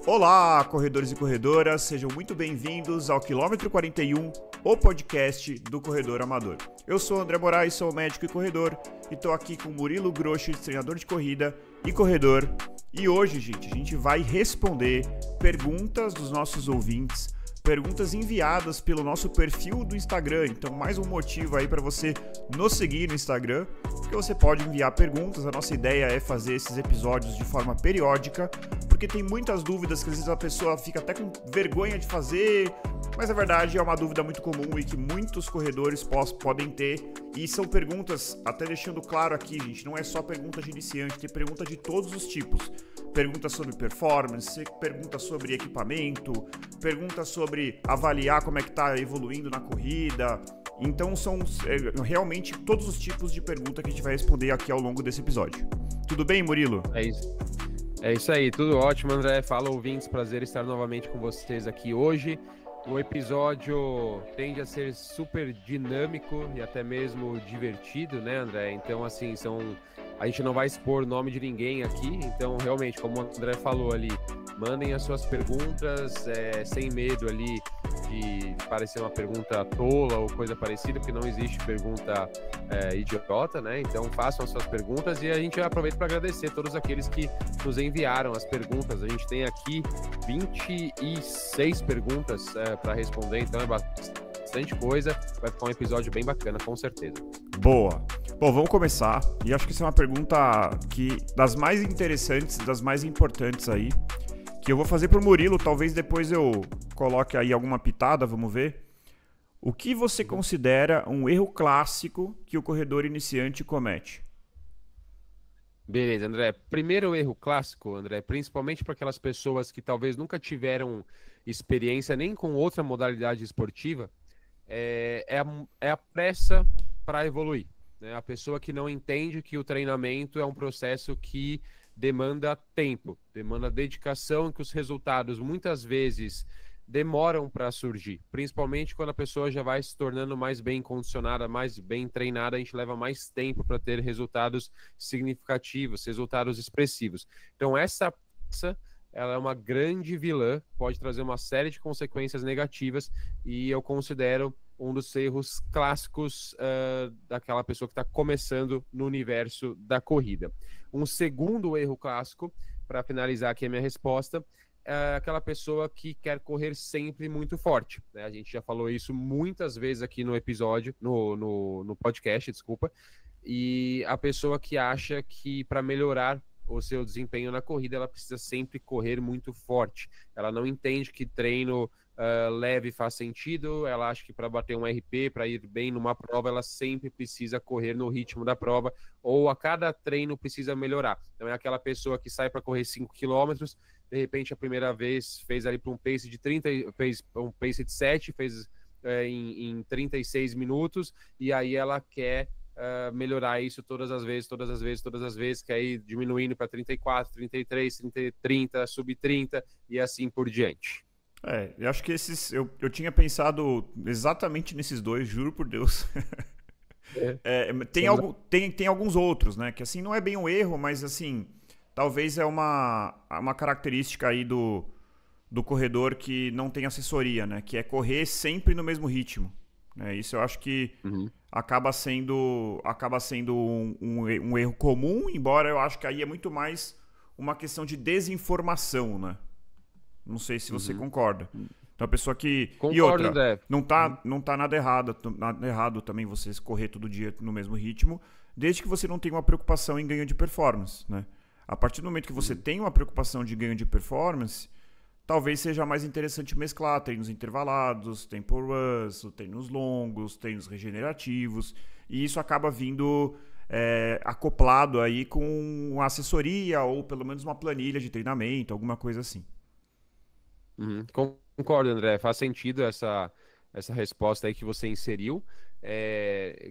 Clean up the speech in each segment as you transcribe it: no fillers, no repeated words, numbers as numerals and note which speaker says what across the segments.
Speaker 1: Olá, corredores e corredoras, sejam muito bem-vindos ao Quilômetro 41, o podcast do Corredor Amador. Eu sou André Moraes, sou médico e corredor, e estou aqui com Murilo Grosch, treinador de corrida e corredor. E hoje, gente, a gente vai responder perguntas dos nossos ouvintes, perguntas enviadas pelo nosso perfil do Instagram. Então, mais um motivo aí para você nos seguir no Instagram, porque você pode enviar perguntas. A nossa ideia é fazer esses episódios de forma periódica, porque tem muitas dúvidas que às vezes a pessoa fica até com vergonha de fazer, mas na verdade é uma dúvida muito comum e que muitos corredores podem ter. E são perguntas, até deixando claro aqui, gente, não é só pergunta de iniciante, tem pergunta de todos os tipos. Pergunta sobre performance, pergunta sobre equipamento, pergunta sobre avaliar como é que está evoluindo na corrida. Então são realmente todos os tipos de pergunta que a gente vai responder aqui ao longo desse episódio. Tudo bem, Murilo?
Speaker 2: É isso aí, tudo ótimo, André. Fala, ouvintes, prazer estar novamente com vocês aqui hoje. O episódio tende a ser super dinâmico e até mesmo divertido, né, André? Então, assim, a gente não vai expor o nome de ninguém aqui, então, realmente, como o André falou ali, mandem as suas perguntas sem medo ali de parecer uma pergunta tola ou coisa parecida, porque não existe pergunta idiota, né? Então, façam as suas perguntas e a gente aproveita para agradecer todos aqueles que nos enviaram as perguntas. A gente tem aqui 26 perguntas para responder, então é bastante coisa. Vai ficar um episódio bem bacana, com certeza.
Speaker 1: Boa! Bom, vamos começar. E acho que essa é uma pergunta das mais interessantes, das mais importantes aí, que eu vou fazer pro Murilo. Talvez depois eu coloque aí alguma pitada, vamos ver. O que você considera um erro clássico que o corredor iniciante comete?
Speaker 2: Beleza, André. Primeiro erro clássico, André, principalmente para aquelas pessoas que talvez nunca tiveram experiência nem com outra modalidade esportiva, é a pressa para evoluir, né? A pessoa que não entende que o treinamento é um processo que demanda tempo, demanda dedicação, que os resultados muitas vezes demoram para surgir, principalmente quando a pessoa já vai se tornando mais bem condicionada, mais bem treinada. A gente leva mais tempo para ter resultados significativos, resultados expressivos. Então essa ela é uma grande vilã, pode trazer uma série de consequências negativas, e eu considero um dos erros clássicos daquela pessoa que está começando no universo da corrida. Um segundo erro clássico, para finalizar aqui a minha resposta, é aquela pessoa que quer correr sempre muito forte, né? A gente já falou isso muitas vezes aqui no episódio, no podcast, desculpa. E a pessoa que acha que para melhorar o seu desempenho na corrida, ela precisa sempre correr muito forte. Ela não entende que treino leve faz sentido. Ela acha que para bater um RP, para ir bem numa prova, ela sempre precisa correr no ritmo da prova, ou a cada treino precisa melhorar. Então é aquela pessoa que sai para correr 5 quilômetros, de repente a primeira vez fez ali para um pace de 30, fez um pace de 7, fez em 36 minutos, e aí ela quer melhorar isso todas as vezes, quer ir diminuindo para 34, 33, 30, sub 30 e assim por diante.
Speaker 1: Eu acho que eu tinha pensado exatamente nesses dois, juro por Deus. Tem alguns outros, né? Que assim, não é bem um erro, mas assim, talvez é uma característica aí do corredor que não tem assessoria, né? Que é correr sempre no mesmo ritmo, né? Isso eu acho que acaba sendo um erro comum, embora eu acho que aí é muito mais uma questão de desinformação, né? Não sei se você concorda. Então a pessoa que...
Speaker 2: Concordo,
Speaker 1: e outra,
Speaker 2: André.
Speaker 1: não tá nada errado também você correr todo dia no mesmo ritmo, desde que você não tenha uma preocupação em ganho de performance, né? A partir do momento que você tem uma preocupação de ganho de performance, talvez seja mais interessante mesclar treinos intervalados, tempo runs, treinos longos, treinos regenerativos, e isso acaba vindo acoplado aí com assessoria ou pelo menos uma planilha de treinamento, alguma coisa assim.
Speaker 2: Concordo, André. Faz sentido essa resposta aí que você inseriu.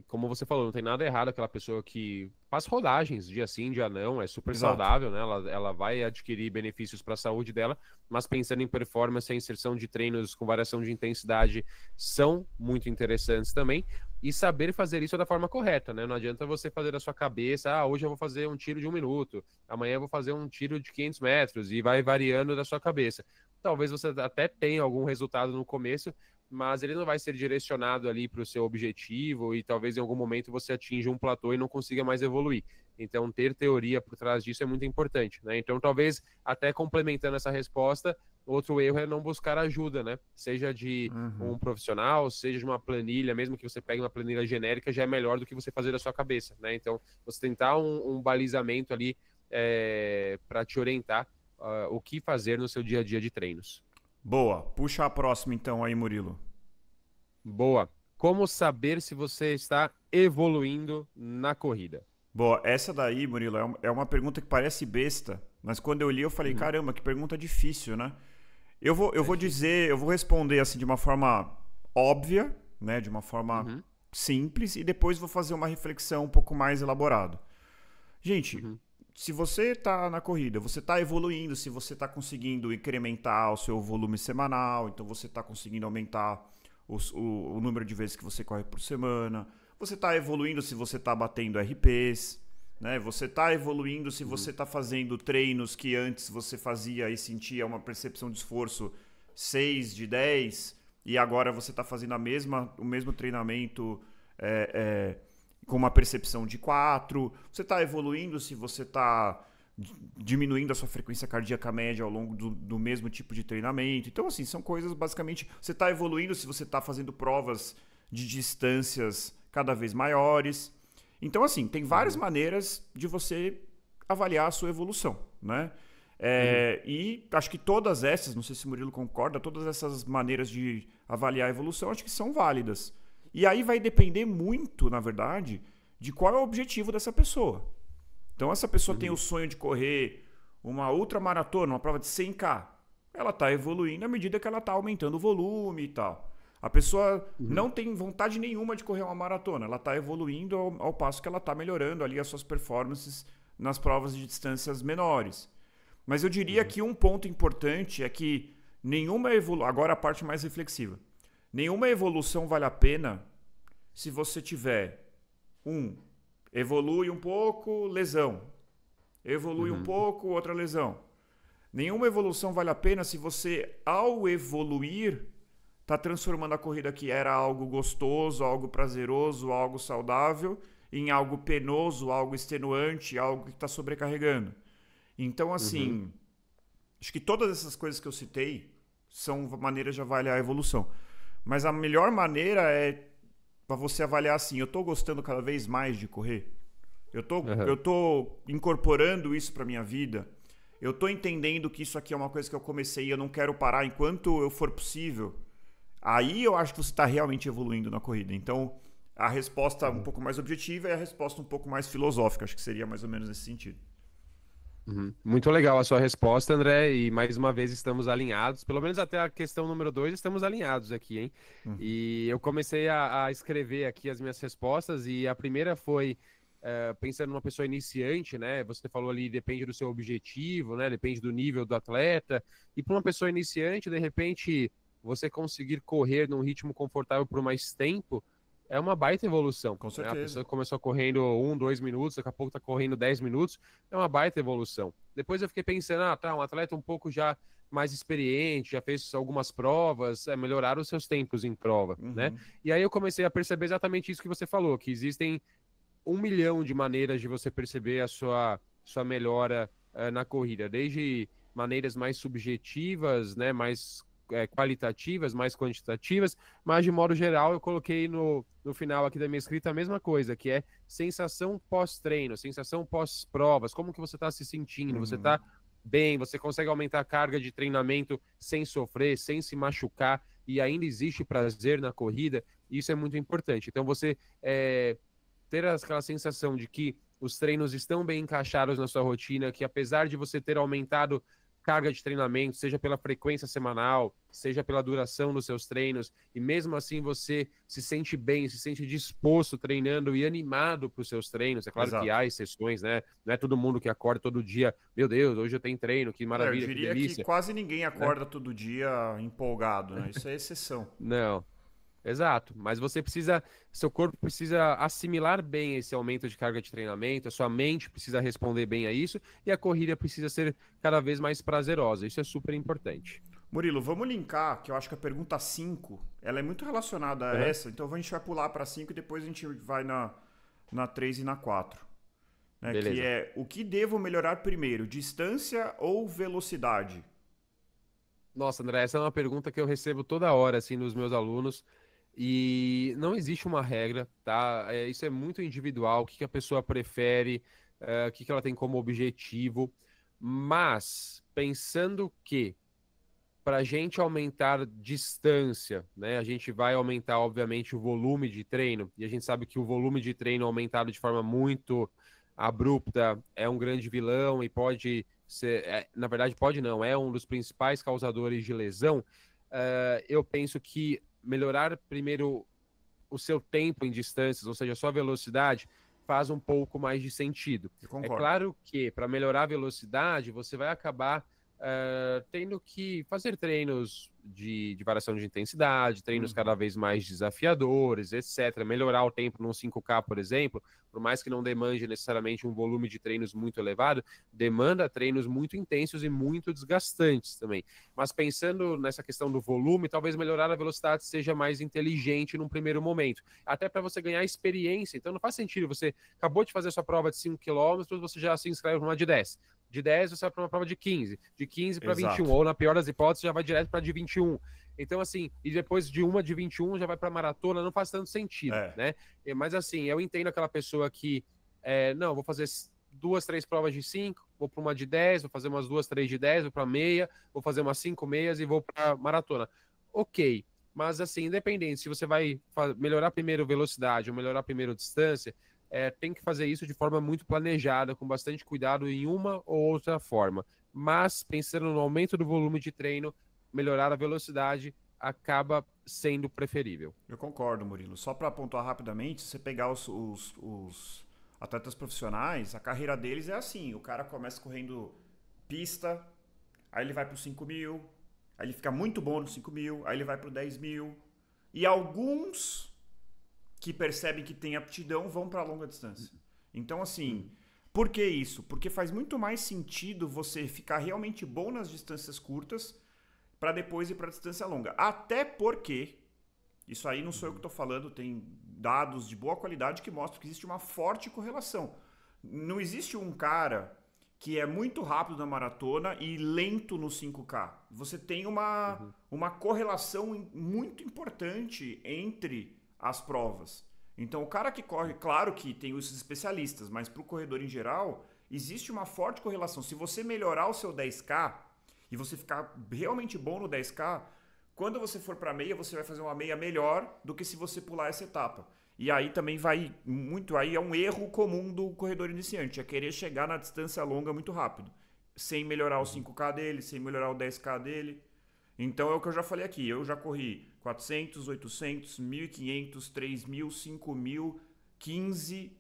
Speaker 2: Como você falou, não tem nada errado aquela pessoa que faz rodagens dia sim, dia não, é super
Speaker 1: Exato.
Speaker 2: saudável, né? Ela vai adquirir benefícios para a saúde dela, mas pensando em performance, a inserção de treinos com variação de intensidade são muito interessantes também. E saber fazer isso da forma correta, né? Não adianta você fazer da sua cabeça, hoje eu vou fazer um tiro de 1 minuto, amanhã eu vou fazer um tiro de 500 metros, e vai variando da sua cabeça. Talvez você até tenha algum resultado no começo, mas ele não vai ser direcionado ali para o seu objetivo, e talvez em algum momento você atinja um platô e não consiga mais evoluir. Então, ter teoria por trás disso é muito importante, né? Então, talvez, até complementando essa resposta, outro erro é não buscar ajuda, né? Seja de um profissional, seja de uma planilha, mesmo que você pegue uma planilha genérica, já é melhor do que você fazer da sua cabeça, né? Então, você tentar um balizamento ali para te orientar o que fazer no seu dia a dia de treinos.
Speaker 1: Boa. Puxa a próxima então aí, Murilo.
Speaker 2: Boa. Como saber se você está evoluindo na corrida?
Speaker 1: Boa. Essa daí, Murilo, é uma pergunta que parece besta, mas quando eu li eu falei,
Speaker 2: Uhum.
Speaker 1: caramba, que pergunta difícil, né? Eu
Speaker 2: É
Speaker 1: vou
Speaker 2: difícil.
Speaker 1: dizer, eu vou responder assim de uma forma óbvia, né? De uma forma
Speaker 2: Uhum.
Speaker 1: simples, e depois vou fazer uma reflexão um pouco mais elaborada. Gente,
Speaker 2: Uhum.
Speaker 1: se você está na corrida, você está evoluindo, se você está conseguindo incrementar o seu volume semanal, então você está conseguindo aumentar o número de vezes que você corre por semana, você está evoluindo se você está batendo RPs, né? Você está evoluindo se você
Speaker 2: Uhum.
Speaker 1: está fazendo treinos que antes você fazia e sentia uma percepção de esforço 6 de 10 e agora você está fazendo o mesmo treinamento é, com uma percepção de 4. Você está evoluindo se você está diminuindo a sua frequência cardíaca média ao longo do mesmo tipo de treinamento. Então, assim, são coisas basicamente. Você está evoluindo se você está fazendo provas de distâncias cada vez maiores. Então, assim, tem várias
Speaker 2: Uhum.
Speaker 1: maneiras de você avaliar a sua evolução, né?
Speaker 2: Uhum.
Speaker 1: E acho que todas essas, não sei se o Murilo concorda, todas essas maneiras de avaliar a evolução, acho que são válidas. E aí vai depender muito, na verdade, de qual é o objetivo dessa pessoa. Então, essa pessoa tem o
Speaker 2: Uhum.
Speaker 1: sonho de correr uma ultramaratona, uma prova de 100K. Ela está evoluindo à medida que ela está aumentando o volume e tal. A pessoa
Speaker 2: Uhum.
Speaker 1: não tem vontade nenhuma de correr uma maratona. Ela está evoluindo ao passo que ela está melhorando ali as suas performances nas provas de distâncias menores. Mas eu diria
Speaker 2: Uhum.
Speaker 1: que um ponto importante é que nenhuma evolução. Agora a parte mais reflexiva. Nenhuma evolução vale a pena se você tiver evolui um pouco, lesão. Evolui um
Speaker 2: Uhum.
Speaker 1: pouco, outra lesão. Nenhuma evolução vale a pena se você, ao evoluir, está transformando a corrida que era algo gostoso, algo prazeroso, algo saudável, em algo penoso, algo extenuante, algo que está sobrecarregando. Então,
Speaker 2: Uhum.
Speaker 1: assim, acho que todas essas coisas que eu citei são maneiras de avaliar a evolução. Mas a melhor maneira é para você avaliar assim, eu estou gostando cada vez mais de correr? Eu
Speaker 2: Uhum.
Speaker 1: tô incorporando isso para minha vida? Eu tô entendendo que isso aqui é uma coisa que eu comecei e eu não quero parar enquanto eu for possível? Aí eu acho que você está realmente evoluindo na corrida. Então, a resposta um
Speaker 2: Uhum.
Speaker 1: pouco mais objetiva é a resposta um pouco mais filosófica. Acho que seria mais ou menos nesse sentido.
Speaker 2: Uhum. Muito legal a sua resposta, André, e mais uma vez estamos alinhados, pelo menos até a questão número 2 estamos alinhados aqui, hein?
Speaker 1: Uhum.
Speaker 2: E eu comecei a escrever aqui as minhas respostas, e a primeira foi pensando numa pessoa iniciante, né? Você falou ali, depende do seu objetivo, né? Depende do nível do atleta, e para uma pessoa iniciante, de repente, você conseguir correr num ritmo confortável por mais tempo, é uma baita evolução,
Speaker 1: Com
Speaker 2: né? A
Speaker 1: certeza.
Speaker 2: pessoa que começou correndo 2 minutos, daqui a pouco tá correndo 10 minutos, é uma baita evolução. Depois eu fiquei pensando, tá, um atleta um pouco já mais experiente, já fez algumas provas, melhorar os seus tempos em prova, né?
Speaker 1: Uhum.
Speaker 2: E aí eu comecei a perceber exatamente isso que você falou, que existem 1 milhão de maneiras de você perceber a sua melhora na corrida, desde maneiras mais subjetivas, né, mais qualitativas, mais quantitativas, mas de modo geral eu coloquei no final aqui da minha escrita a mesma coisa, que é sensação pós-treino, sensação pós-provas, como que você está se sentindo, você
Speaker 1: Uhum.
Speaker 2: está bem, você consegue aumentar a carga de treinamento sem sofrer, sem se machucar, e ainda existe prazer na corrida, isso é muito importante. Então você ter aquela sensação de que os treinos estão bem encaixados na sua rotina, que apesar de você ter aumentado carga de treinamento, seja pela frequência semanal, seja pela duração dos seus treinos, e mesmo assim você se sente bem, se sente disposto treinando e animado para os seus treinos. É claro que
Speaker 1: Exato.
Speaker 2: há exceções, né? Não é todo mundo que acorda todo dia, meu Deus, hoje eu tenho treino, que
Speaker 1: Eu
Speaker 2: maravilha, que
Speaker 1: diria que
Speaker 2: delícia,
Speaker 1: quase ninguém
Speaker 2: né?
Speaker 1: acorda todo dia empolgado, né? Isso é exceção.
Speaker 2: Não. Exato, mas você precisa, seu corpo precisa assimilar bem esse aumento de carga de treinamento, a sua mente precisa responder bem a isso e a corrida precisa ser cada vez mais prazerosa. Isso é super importante.
Speaker 1: Murilo, vamos linkar, que eu acho que a pergunta 5, ela é muito relacionada a
Speaker 2: Aham.
Speaker 1: essa, então a gente vai pular para 5 e depois a gente vai na 3 e na 4. Né? Que
Speaker 2: Beleza.
Speaker 1: é, o que devo melhorar primeiro, distância ou velocidade?
Speaker 2: Nossa, André, essa é uma pergunta que eu recebo toda hora assim nos meus alunos e não existe uma regra, tá? Isso é muito individual, o que que a pessoa prefere, o que que ela tem como objetivo, mas pensando que para a gente aumentar distância, né? A gente vai aumentar, obviamente, o volume de treino, e a gente sabe que o volume de treino aumentado de forma muito abrupta é um grande vilão e pode ser, na verdade, pode não, é um dos principais causadores de lesão. Eu penso que melhorar primeiro o seu tempo em distâncias, ou seja, a sua velocidade, faz um pouco mais de sentido.
Speaker 1: Eu
Speaker 2: É
Speaker 1: concordo.
Speaker 2: claro que para melhorar a velocidade, você vai acabar tendo que fazer treinos de variação de intensidade, treinos cada
Speaker 1: Uhum.
Speaker 2: vez mais desafiadores, etc. Melhorar o tempo num 5K, por exemplo, por mais que não demande necessariamente um volume de treinos muito elevado, demanda treinos muito intensos e muito desgastantes também. Mas pensando nessa questão do volume, talvez melhorar a velocidade seja mais inteligente num primeiro momento, até para você ganhar experiência. Então não faz sentido, você acabou de fazer sua prova de 5 km, você já se inscreve numa de 10. De 10 você vai para uma prova de 15 para 21,
Speaker 1: Exato.
Speaker 2: ou na pior das hipóteses já vai direto para de 21. Então assim, e depois de uma de 21 já vai para maratona, não faz tanto sentido,
Speaker 1: É.
Speaker 2: né? Mas assim, eu entendo aquela pessoa que não, vou fazer 2, 3 provas de 5, vou para uma de 10, vou fazer umas 2, 3 de 10, vou para meia, vou fazer umas 5 meias e vou para maratona. Ok, mas assim, independente se você vai melhorar primeiro velocidade ou melhorar primeiro distância, tem que fazer isso de forma muito planejada, com bastante cuidado em uma ou outra forma. Mas, pensando no aumento do volume de treino, melhorar a velocidade acaba sendo preferível.
Speaker 1: Eu concordo, Murilo. Só para pontuar rapidamente, se você pegar os atletas profissionais, a carreira deles é assim: o cara começa correndo pista, aí ele vai para os 5 mil, aí ele fica muito bom no 5 mil, aí ele vai para o 10 mil. E alguns que percebem que tem aptidão vão para a longa distância. Então, assim,
Speaker 2: Uhum.
Speaker 1: por que isso? Porque faz muito mais sentido você ficar realmente bom nas distâncias curtas para depois ir para a distância longa. Até porque, isso aí não sou eu que
Speaker 2: Uhum.
Speaker 1: estou falando, tem dados de boa qualidade que mostram que existe uma forte correlação. Não existe um cara que é muito rápido na maratona e lento no 5K. Você tem
Speaker 2: Uhum.
Speaker 1: uma correlação muito importante entre as provas. Então, o cara que corre, claro que tem os especialistas, mas para o corredor em geral, existe uma forte correlação. Se você melhorar o seu 10K e você ficar realmente bom no 10K, quando você for para meia, você vai fazer uma meia melhor do que se você pular essa etapa. E aí também vai muito, aí é um erro comum do corredor iniciante, é querer chegar na distância longa muito rápido, sem melhorar o
Speaker 2: Uhum.
Speaker 1: 5K dele, sem melhorar o 10K dele. Então é o que eu já falei aqui, eu já corri 400, 800, 1500, 3000, 5000, 15,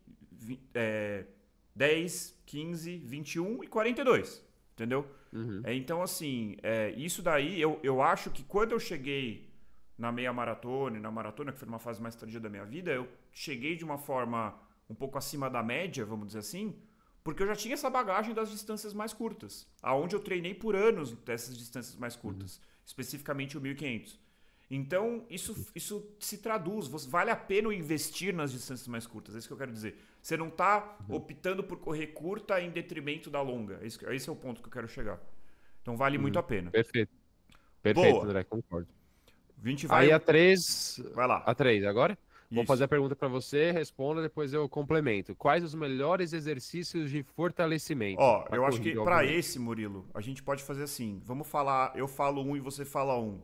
Speaker 1: 10, 15, 21 e 42, entendeu?
Speaker 2: Uhum.
Speaker 1: Então, assim, isso daí, eu acho que quando eu cheguei na meia maratona e na maratona, que foi uma fase mais tardia da minha vida, eu cheguei de uma forma um pouco acima da média, vamos dizer assim, porque eu já tinha essa bagagem das distâncias mais curtas, aonde eu treinei por anos dessas distâncias mais
Speaker 2: Uhum.
Speaker 1: curtas, especificamente o 1500. Então, isso se traduz. Vale a pena investir nas distâncias mais curtas. É isso que eu quero dizer. Você não está
Speaker 2: Uhum.
Speaker 1: optando por correr curta em detrimento da longa. Esse é o ponto que eu quero chegar. Então, vale muito a
Speaker 2: Uhum.
Speaker 1: pena.
Speaker 2: Perfeito, perfeito,
Speaker 1: Boa.
Speaker 2: André, concordo.
Speaker 1: A gente vai.
Speaker 2: Aí a 3,
Speaker 1: Vai
Speaker 2: a
Speaker 1: lá.
Speaker 2: 3 agora? Vou fazer
Speaker 1: Isso.
Speaker 2: a pergunta para você, responda, depois eu complemento. Quais os melhores exercícios de fortalecimento?
Speaker 1: Ó,
Speaker 2: Para
Speaker 1: eu acho que
Speaker 2: corrida,
Speaker 1: para
Speaker 2: obviamente.
Speaker 1: esse, Murilo, a gente pode fazer assim. Vamos falar. Eu falo um e você fala um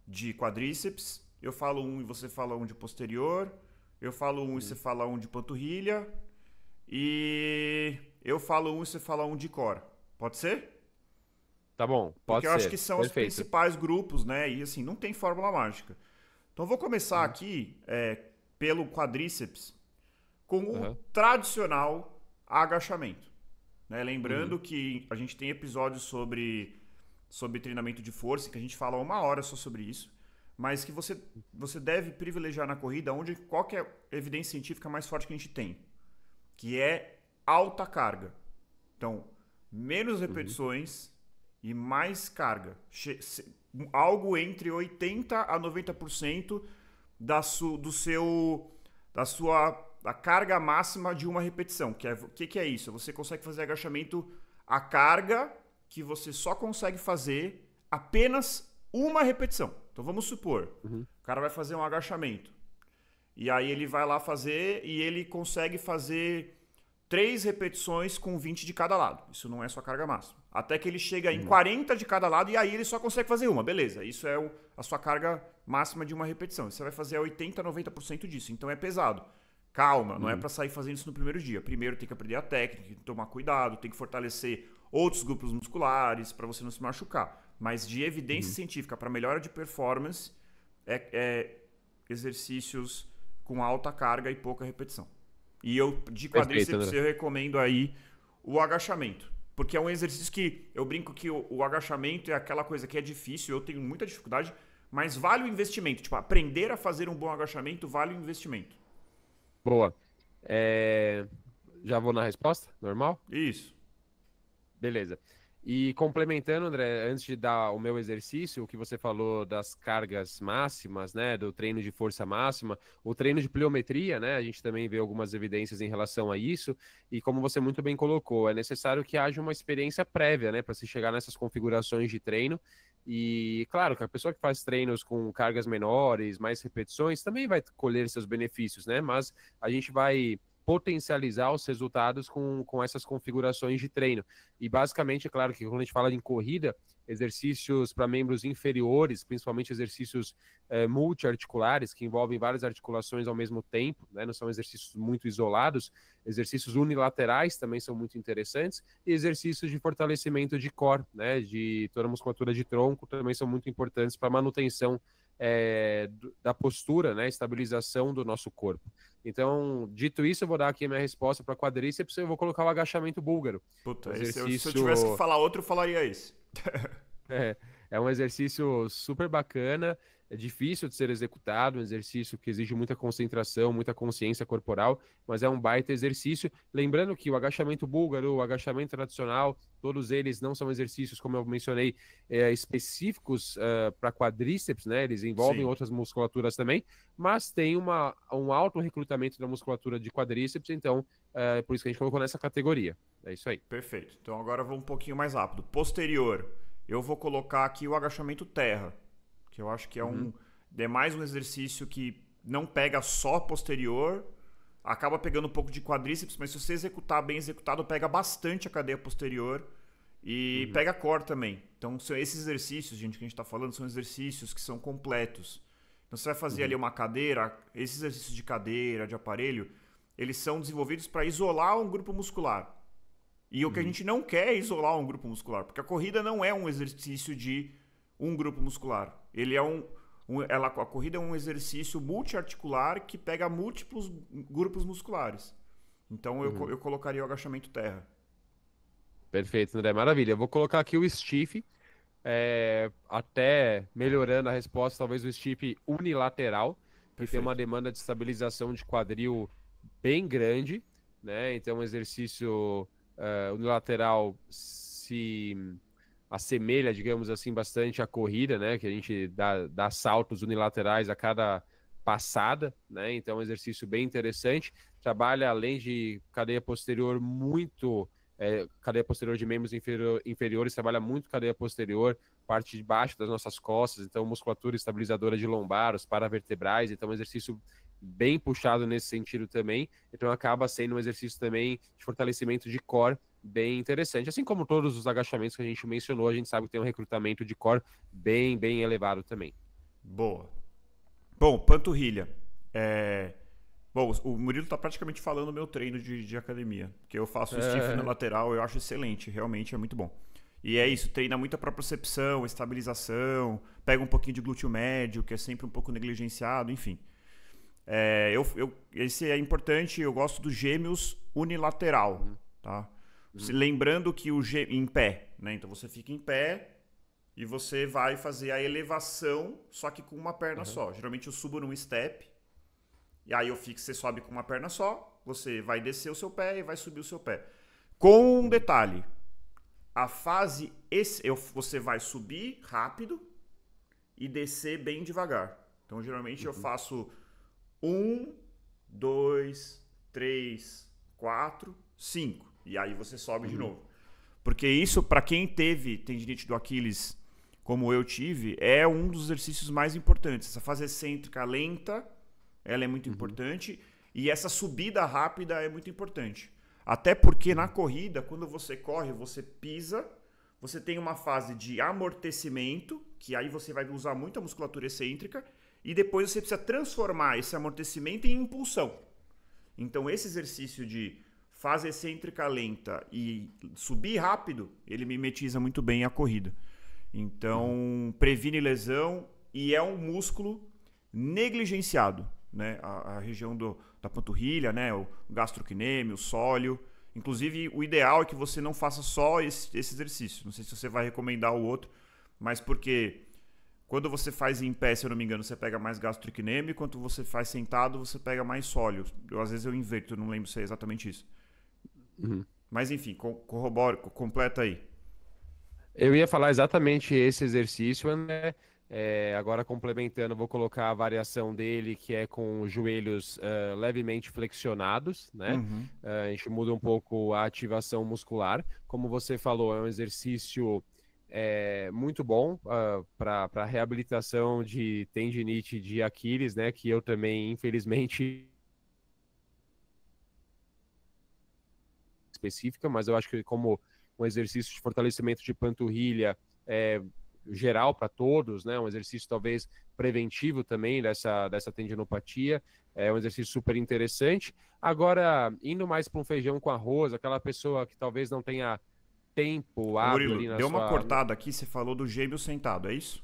Speaker 1: de quadríceps. Eu falo um e você fala um de posterior. Eu falo um e você
Speaker 2: Uhum.
Speaker 1: fala um de panturrilha. E eu falo um e você fala um de core. Pode ser?
Speaker 2: Tá bom,
Speaker 1: Porque
Speaker 2: pode
Speaker 1: eu acho
Speaker 2: ser.
Speaker 1: que são os
Speaker 2: Perfeito.
Speaker 1: principais grupos, né? E assim, não tem fórmula mágica. Então eu vou começar
Speaker 2: Uhum.
Speaker 1: aqui pelo quadríceps com o
Speaker 2: Aham.
Speaker 1: tradicional agachamento. Né?
Speaker 2: Uhum.
Speaker 1: Lembrando que a gente tem episódios sobre treinamento de força, que a gente fala 1 hora só sobre isso, mas que você deve privilegiar na corrida onde qual que é a evidência científica mais forte que a gente tem, que é alta carga. Então, menos
Speaker 2: Uhum.
Speaker 1: repetições e mais carga. Algo entre 80 a 90% do seu da carga máxima de uma repetição. Que é isso? Você consegue fazer agachamento a carga que você só consegue fazer apenas uma repetição. Então vamos supor,
Speaker 2: Uhum.
Speaker 1: o cara vai fazer um agachamento. E aí ele vai lá fazer e ele consegue fazer 3 repetições com 20 de cada lado. Isso não é sua carga máxima. Até que ele chega em
Speaker 2: Uhum.
Speaker 1: 40 de cada lado e aí ele só consegue fazer uma. Beleza, isso é a sua carga máxima de uma repetição. Você vai fazer 80, 90% disso. Então é pesado. Calma, não é
Speaker 2: Uhum.
Speaker 1: para sair fazendo isso no primeiro dia. Primeiro tem que aprender a técnica, tem que tomar cuidado, tem que fortalecer outros grupos musculares para você não se machucar. Mas de evidência
Speaker 2: Uhum.
Speaker 1: científica para melhora de performance é exercícios com alta carga e pouca repetição. E eu, de
Speaker 2: Perfeito,
Speaker 1: quadríceps,
Speaker 2: André.
Speaker 1: eu recomendo aí o agachamento. Porque é um exercício que eu brinco que o agachamento é aquela coisa que é difícil, eu tenho muita dificuldade, mas vale o investimento. Tipo, aprender a fazer um bom agachamento vale o investimento.
Speaker 2: Boa. É, Já vou na resposta? Normal?
Speaker 1: Isso.
Speaker 2: Beleza. E complementando, André, antes de dar o meu exercício, o que você falou das cargas máximas, né, do treino de força máxima, o treino de pliometria, né, a gente também vê algumas evidências em relação a isso, e como você muito bem colocou, é necessário que haja uma experiência prévia, né, para se chegar nessas configurações de treino. E claro que a pessoa que faz treinos com cargas menores, mais repetições, também vai colher seus benefícios, né, mas a gente vai potencializar os resultados com essas configurações de treino. E basicamente, é claro que quando a gente fala em corrida, exercícios para membros inferiores, principalmente exercícios multiarticulares, que envolvem várias articulações ao mesmo tempo, né? Não são exercícios muito isolados, exercícios unilaterais também são muito interessantes, e exercícios de fortalecimento de core, né? De toda a musculatura de tronco, também são muito importantes para a manutenção da postura, né? Estabilização do nosso corpo. Então, dito isso, eu vou dar aqui a minha resposta para quadríceps e eu vou colocar o agachamento búlgaro. Um
Speaker 1: Puta, se eu tivesse que
Speaker 2: exercício
Speaker 1: falar outro, eu falaria esse.
Speaker 2: é, é um exercício super bacana, é difícil de ser executado, um exercício que exige muita concentração, muita consciência corporal, mas é um baita exercício. Lembrando que o agachamento búlgaro, o agachamento tradicional, todos eles não são exercícios, como eu mencionei, específicos para quadríceps, né? Eles envolvem
Speaker 1: Sim,
Speaker 2: outras musculaturas também, mas tem um alto recrutamento da musculatura de quadríceps, então é por isso que a gente colocou nessa categoria. É isso aí.
Speaker 1: perfeito. Então agora eu vou um pouquinho mais rápido. Posterior, eu vou colocar aqui o agachamento terra, que eu acho que
Speaker 2: Uhum,
Speaker 1: é mais um exercício que não pega só posterior, acaba pegando um pouco de quadríceps, mas se você executar bem executado, pega bastante a cadeia posterior e
Speaker 2: uhum,
Speaker 1: pega core também. Então, esses exercícios, gente, que a gente está falando, são exercícios que são completos. Então, você vai fazer ali
Speaker 2: uhum,
Speaker 1: uma cadeira, esses exercícios de cadeira, de aparelho, eles são desenvolvidos para isolar um grupo muscular. E o que a
Speaker 2: uhum,
Speaker 1: gente não quer é isolar um grupo muscular, porque a corrida não é um exercício de um grupo muscular. Ele é a corrida é um exercício multiarticular que pega múltiplos grupos musculares. Então
Speaker 2: uhum.
Speaker 1: eu colocaria o agachamento terra.
Speaker 2: Perfeito, André. Maravilha. Eu vou colocar aqui o stiff, até melhorando a resposta, talvez o stiff unilateral, que tem uma
Speaker 1: Perfeito.
Speaker 2: demanda de estabilização de quadril bem grande, né? Então, um exercício unilateral se assemelha, digamos assim, bastante à corrida, né? Que a gente dá saltos unilaterais a cada passada, né? Então, é um exercício bem interessante. Trabalha, além de cadeia posterior, muito cadeia posterior de membros inferiores, trabalha muito cadeia posterior, parte de baixo das nossas costas, então musculatura estabilizadora de lombar, os paravertebrais, então um exercício bem puxado nesse sentido também, então acaba sendo um exercício também de fortalecimento de core bem interessante, assim como todos os agachamentos que a gente mencionou, a gente sabe que tem um recrutamento de core bem elevado também.
Speaker 1: Boa. Bom, panturrilha. É, Bom, o Murilo tá praticamente falando o meu treino de academia, que eu faço o stiff na
Speaker 2: É,
Speaker 1: lateral, eu acho excelente, realmente é muito bom. E é isso, treina muito a propriocepção, estabilização, pega um pouquinho de glúteo médio, que é sempre um pouco negligenciado, enfim. Esse é importante, eu gosto do gêmeos unilateral, tá? Lembrando que em pé, né? Então você fica em pé e você vai fazer a elevação, só que com uma perna só. Geralmente eu subo num step, e aí você sobe com uma perna só, você vai descer o seu pé e vai subir o seu pé. Com um detalhe, a fase, você vai subir rápido e descer bem devagar. Então geralmente eu faço 1, 2, 3, 4, 5. E aí você sobe de novo. Porque isso, para quem teve tendinite do Aquiles, como eu tive, é um dos exercícios mais importantes. Essa fase excêntrica lenta, ela é muito importante. E essa subida rápida é muito importante. Até porque na corrida, quando você corre, você pisa, você tem uma fase de amortecimento, que aí você vai usar muita musculatura excêntrica, e depois você precisa transformar esse amortecimento em impulsão. Então esse exercício de fase excêntrica lenta e subir rápido, ele mimetiza muito bem a corrida. Então previne lesão e é um músculo negligenciado, né? A região da panturrilha, né? O gastrocnêmio, o sóleo. Inclusive o ideal é que você não faça só esse exercício. Não sei se você vai recomendar o outro, mas porque quando você faz em pé, se eu não me engano, você pega mais gastrocnêmio, e quando você faz sentado, você pega mais sóleo. Às vezes eu inverto, eu não lembro se é exatamente isso. Mas enfim, corrobora, completa aí.
Speaker 2: Eu ia falar exatamente esse exercício, André. Agora complementando, vou colocar a variação dele, que é com os joelhos levemente flexionados, né? A gente muda um pouco a ativação muscular. Como você falou, é um exercício muito bom para reabilitação de tendinite de Aquiles, né? Que eu também, infelizmente, específica, mas eu acho que como um exercício de fortalecimento de panturrilha geral para todos, né? Um exercício talvez preventivo também dessa tendinopatia, é um exercício super interessante. Agora, indo mais para um feijão com arroz, aquela pessoa que talvez não tenha tempo hábil
Speaker 1: Murilo,
Speaker 2: ali na
Speaker 1: deu
Speaker 2: sua...
Speaker 1: uma cortada aqui, você falou do gêmeo sentado, é isso?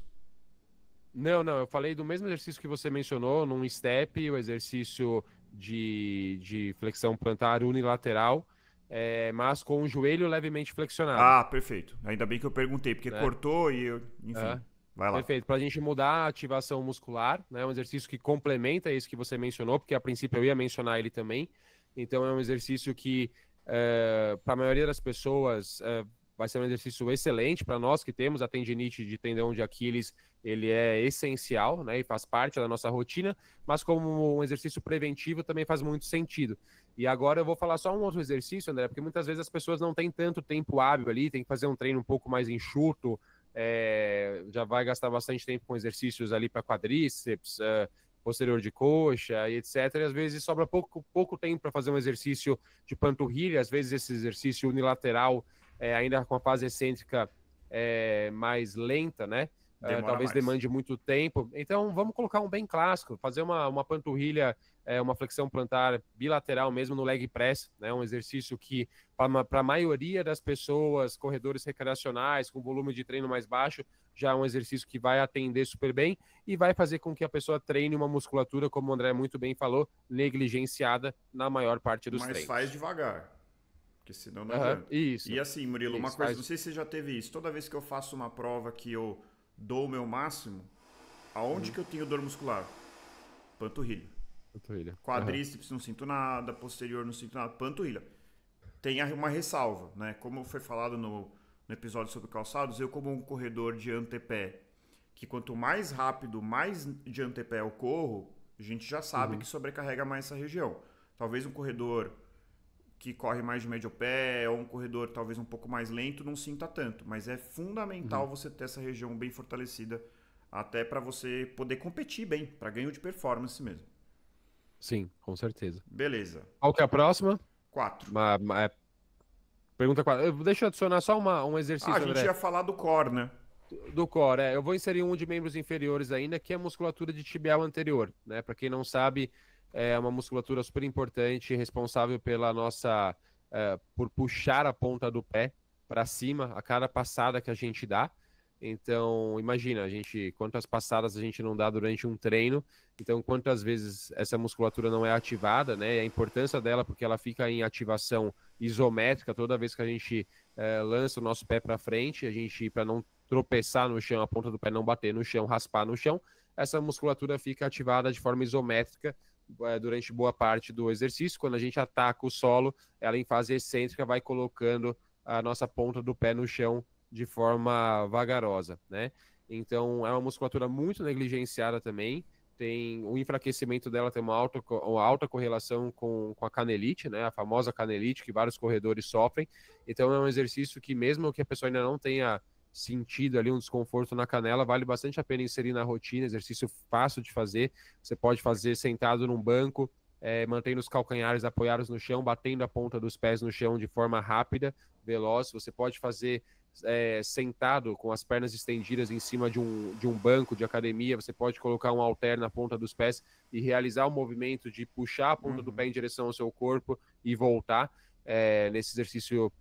Speaker 2: Não, eu falei do mesmo exercício que você mencionou, num step, o exercício de flexão plantar unilateral, mas com o joelho levemente flexionado.
Speaker 1: Ah, perfeito. Ainda bem que eu perguntei, porque
Speaker 2: Né?
Speaker 1: cortou e enfim, vai lá.
Speaker 2: Perfeito, para a gente mudar a ativação muscular, né? Um exercício que complementa isso que você mencionou, porque a princípio eu ia mencionar ele também. Então é um exercício que, para a maioria das pessoas, vai ser um exercício excelente. Para nós que temos a tendinite de tendão de Aquiles, ele é essencial, né? E faz parte da nossa rotina, mas como um exercício preventivo também faz muito sentido. E agora eu vou falar só um outro exercício, André, porque muitas vezes as pessoas não têm tanto tempo hábil ali, tem que fazer um treino um pouco mais enxuto, já vai gastar bastante tempo com exercícios ali para quadríceps, posterior de coxa e etc. E às vezes sobra pouco tempo para fazer um exercício de panturrilha, às vezes esse exercício unilateral, ainda com a fase excêntrica mais lenta, né? Talvez demande muito tempo. Então vamos colocar um bem clássico, fazer uma panturrilha, uma flexão plantar bilateral mesmo no leg press, né? Um exercício que para a maioria das pessoas, corredores recreacionais com volume de treino mais baixo, já é um exercício que vai atender super bem e vai fazer com que a pessoa treine uma musculatura, como o André muito bem falou, negligenciada na maior parte dos treinos.
Speaker 1: Mas faz devagar, porque senão não adianta.
Speaker 2: Isso.
Speaker 1: E assim, Murilo, uma coisa, não sei se você já teve isso, toda vez que eu faço uma prova que eu dou o meu máximo, aonde que eu tenho dor muscular? Panturrilha. Quadríceps não sinto nada, posterior não sinto nada, panturrilha. Tem uma ressalva, né? Como foi falado no episódio sobre calçados, eu como um corredor de antepé, que quanto mais rápido, mais de antepé eu corro, a gente já sabe que sobrecarrega mais essa região. Talvez um corredor que corre mais de médio pé, ou um corredor talvez um pouco mais lento, não sinta tanto. Mas é fundamental você ter essa região bem fortalecida, até para você poder competir bem, para ganho de performance mesmo.
Speaker 2: Sim, com certeza.
Speaker 1: Beleza.
Speaker 2: Qual que é a próxima?
Speaker 1: 4.
Speaker 2: Pergunta 4. Deixa eu adicionar só um exercício,
Speaker 1: a gente
Speaker 2: André.
Speaker 1: ia falar do core, né?
Speaker 2: Do core, eu vou inserir um de membros inferiores ainda, que é a musculatura de tibial anterior, né? Para quem não sabe, é uma musculatura super importante, responsável pela nossa, por puxar a ponta do pé, para cima a cada passada que a gente dá. Então, imagina, quantas passadas a gente não dá durante um treino, então quantas vezes essa musculatura não é ativada, né? E a importância dela, porque ela fica em ativação isométrica toda vez que a gente lança o nosso pé para frente, a gente, para não tropeçar no chão, a ponta do pé não bater no chão, raspar no chão, essa musculatura fica ativada de forma isométrica durante boa parte do exercício. Quando a gente ataca o solo, ela em fase excêntrica vai colocando a nossa ponta do pé no chão de forma vagarosa, né? Então é uma musculatura muito negligenciada também. Tem o enfraquecimento dela tem uma alta correlação com a canelite, né? A famosa canelite que vários corredores sofrem. Então é um exercício que mesmo que a pessoa ainda não tenha sentido ali um desconforto na canela, vale bastante a pena inserir na rotina. Exercício fácil de fazer. Você pode fazer sentado num banco, mantendo os calcanhares apoiados no chão, batendo a ponta dos pés no chão de forma rápida, veloz. Você pode fazer sentado com as pernas estendidas em cima de um banco de academia. Você pode colocar um halter na ponta dos pés e realizar o movimento de puxar a ponta do pé em direção ao seu corpo e voltar. Nesse exercício,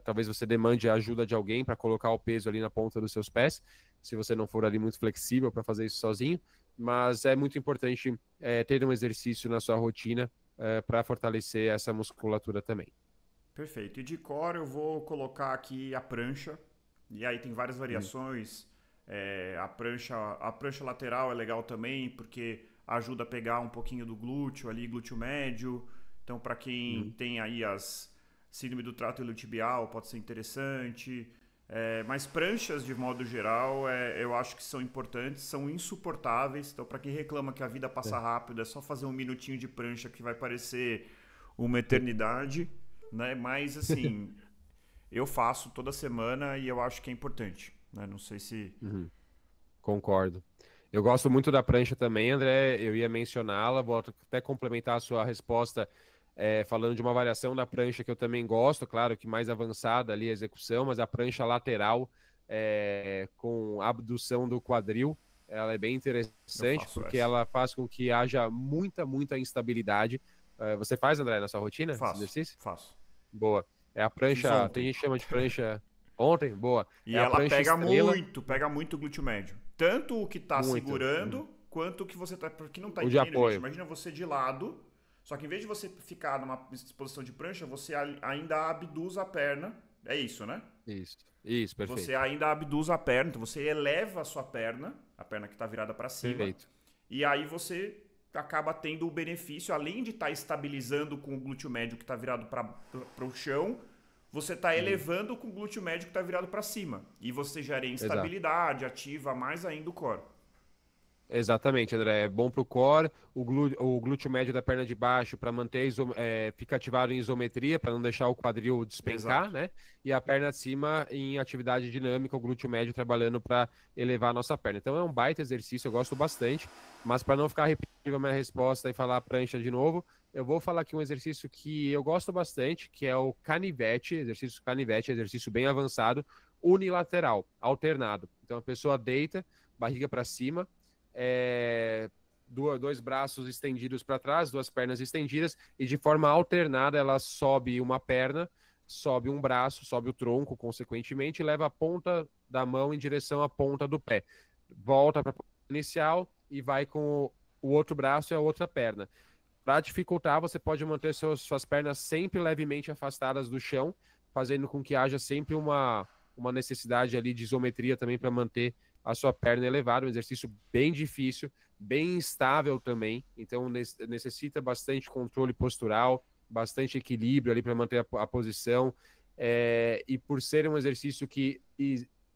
Speaker 2: talvez você demande a ajuda de alguém para colocar o peso ali na ponta dos seus pés, se você não for ali muito flexível para fazer isso sozinho. Mas é muito importante ter um exercício na sua rotina para fortalecer essa musculatura também.
Speaker 1: Perfeito. E de core eu vou colocar aqui a prancha. E aí tem várias variações. A prancha lateral é legal também, porque ajuda a pegar um pouquinho do glúteo ali, glúteo médio. Então, para quem tem aí as síndrome do trato iliotibial, pode ser interessante. Mas pranchas, de modo geral, eu acho que são importantes, são insuportáveis. Então, para quem reclama que a vida passa rápido, é só fazer um minutinho de prancha que vai parecer uma eternidade. Né? Mas assim, eu faço toda semana e eu acho que é importante, né? Não sei se...
Speaker 2: Concordo. Eu gosto muito da prancha também, André, eu ia mencioná-la, vou até complementar a sua resposta falando de uma variação da prancha que eu também gosto, claro que mais avançada ali a execução, mas a prancha lateral com abdução do quadril, ela é bem interessante porque ela faz com que haja muita instabilidade. Você faz, André, na sua rotina esse exercício?
Speaker 1: Faço.
Speaker 2: Boa. É a prancha, tem gente que chama de prancha ontem, boa.
Speaker 1: E ela pega muito o glúteo médio. Tanto o que tá segurando, quanto o que você tá... Porque não tá entendendo, gente. Imagina você de lado, só que em vez de você ficar numa posição de prancha, você ainda abduz a perna. É isso, né?
Speaker 2: Isso, perfeito.
Speaker 1: Você ainda abduz a perna, então você eleva a sua perna, a perna que tá virada para cima.
Speaker 2: Perfeito.
Speaker 1: E aí você acaba tendo o benefício, além de estar estabilizando com o glúteo médio que está virado para o chão, você está elevando com o glúteo médio que está virado para cima. E você gera instabilidade, ativa mais ainda o core.
Speaker 2: Exatamente, André. É bom para o core, o glúteo médio da perna de baixo para manter fica ativado em isometria, para não deixar o quadril despencar, né? E a perna de cima em atividade dinâmica, o glúteo médio trabalhando para elevar a nossa perna. Então é um baita exercício, eu gosto bastante, mas para não ficar repetitiva a minha resposta e falar a prancha de novo, eu vou falar aqui um exercício que eu gosto bastante, que é o canivete, exercício bem avançado, unilateral, alternado. Então a pessoa deita, barriga para cima, dois braços estendidos para trás, duas pernas estendidas, e de forma alternada ela sobe uma perna, sobe um braço, sobe o tronco, consequentemente, e leva a ponta da mão em direção à ponta do pé. Volta para a ponta inicial e vai com o outro braço e a outra perna. Para dificultar, você pode manter suas pernas sempre levemente afastadas do chão, fazendo com que haja sempre uma necessidade ali de isometria também para manter a sua perna elevada. Um exercício bem difícil, bem instável também, então necessita bastante controle postural, bastante equilíbrio ali para manter a posição, e por ser um exercício que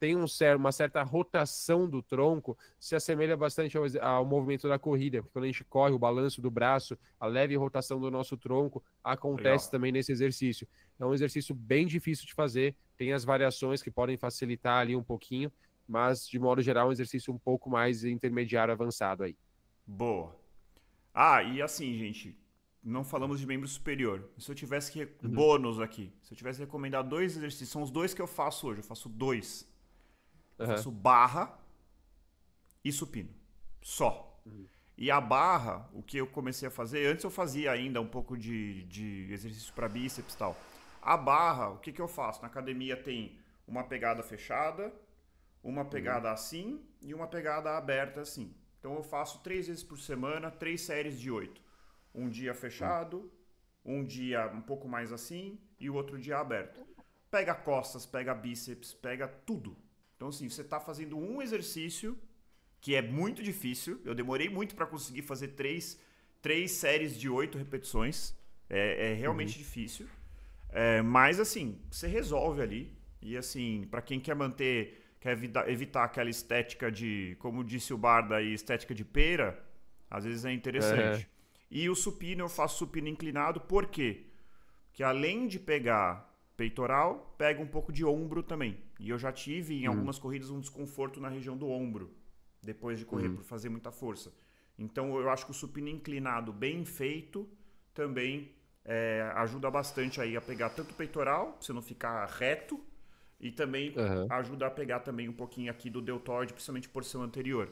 Speaker 2: tem uma certa rotação do tronco, se assemelha bastante ao movimento da corrida, porque quando a gente corre, o balanço do braço, a leve rotação do nosso tronco acontece também nesse exercício. É um exercício bem difícil de fazer, tem as variações que podem facilitar ali um pouquinho, mas de modo geral é um exercício um pouco mais intermediário avançado aí.
Speaker 1: Boa. E assim, gente, não falamos de membro superior. Se eu tivesse que... Bônus aqui. Se eu tivesse que recomendar 2 exercícios, são os 2 que eu faço hoje. Eu faço 2. Eu faço barra e supino. Só. E a barra, o que eu comecei a fazer... Antes eu fazia ainda um pouco de exercício para bíceps e tal. A barra, o que, que eu faço? Na academia tem uma pegada fechada, uma pegada assim e uma pegada aberta assim. Então eu faço 3 vezes por semana, 3 séries de 8. Um dia fechado, um dia um pouco mais assim e o outro dia aberto. Pega costas, pega bíceps, pega tudo. Então assim, você está fazendo um exercício que é muito difícil. Eu demorei muito para conseguir fazer 3 séries de 8 repetições. É realmente difícil. Mas assim, você resolve ali. E assim, para quem quer evitar aquela estética de, como disse o Barda aí, estética de pera, às vezes é interessante. E o supino, eu faço supino inclinado, por quê? Porque além de pegar peitoral, pega um pouco de ombro também. E eu já tive em algumas corridas um desconforto na região do ombro, depois de correr, por fazer muita força. Então eu acho que o supino inclinado bem feito também ajuda bastante aí a pegar tanto o peitoral, pra você não ficar reto, e também ajuda a pegar também um pouquinho aqui do deltoide, principalmente por ser o anterior.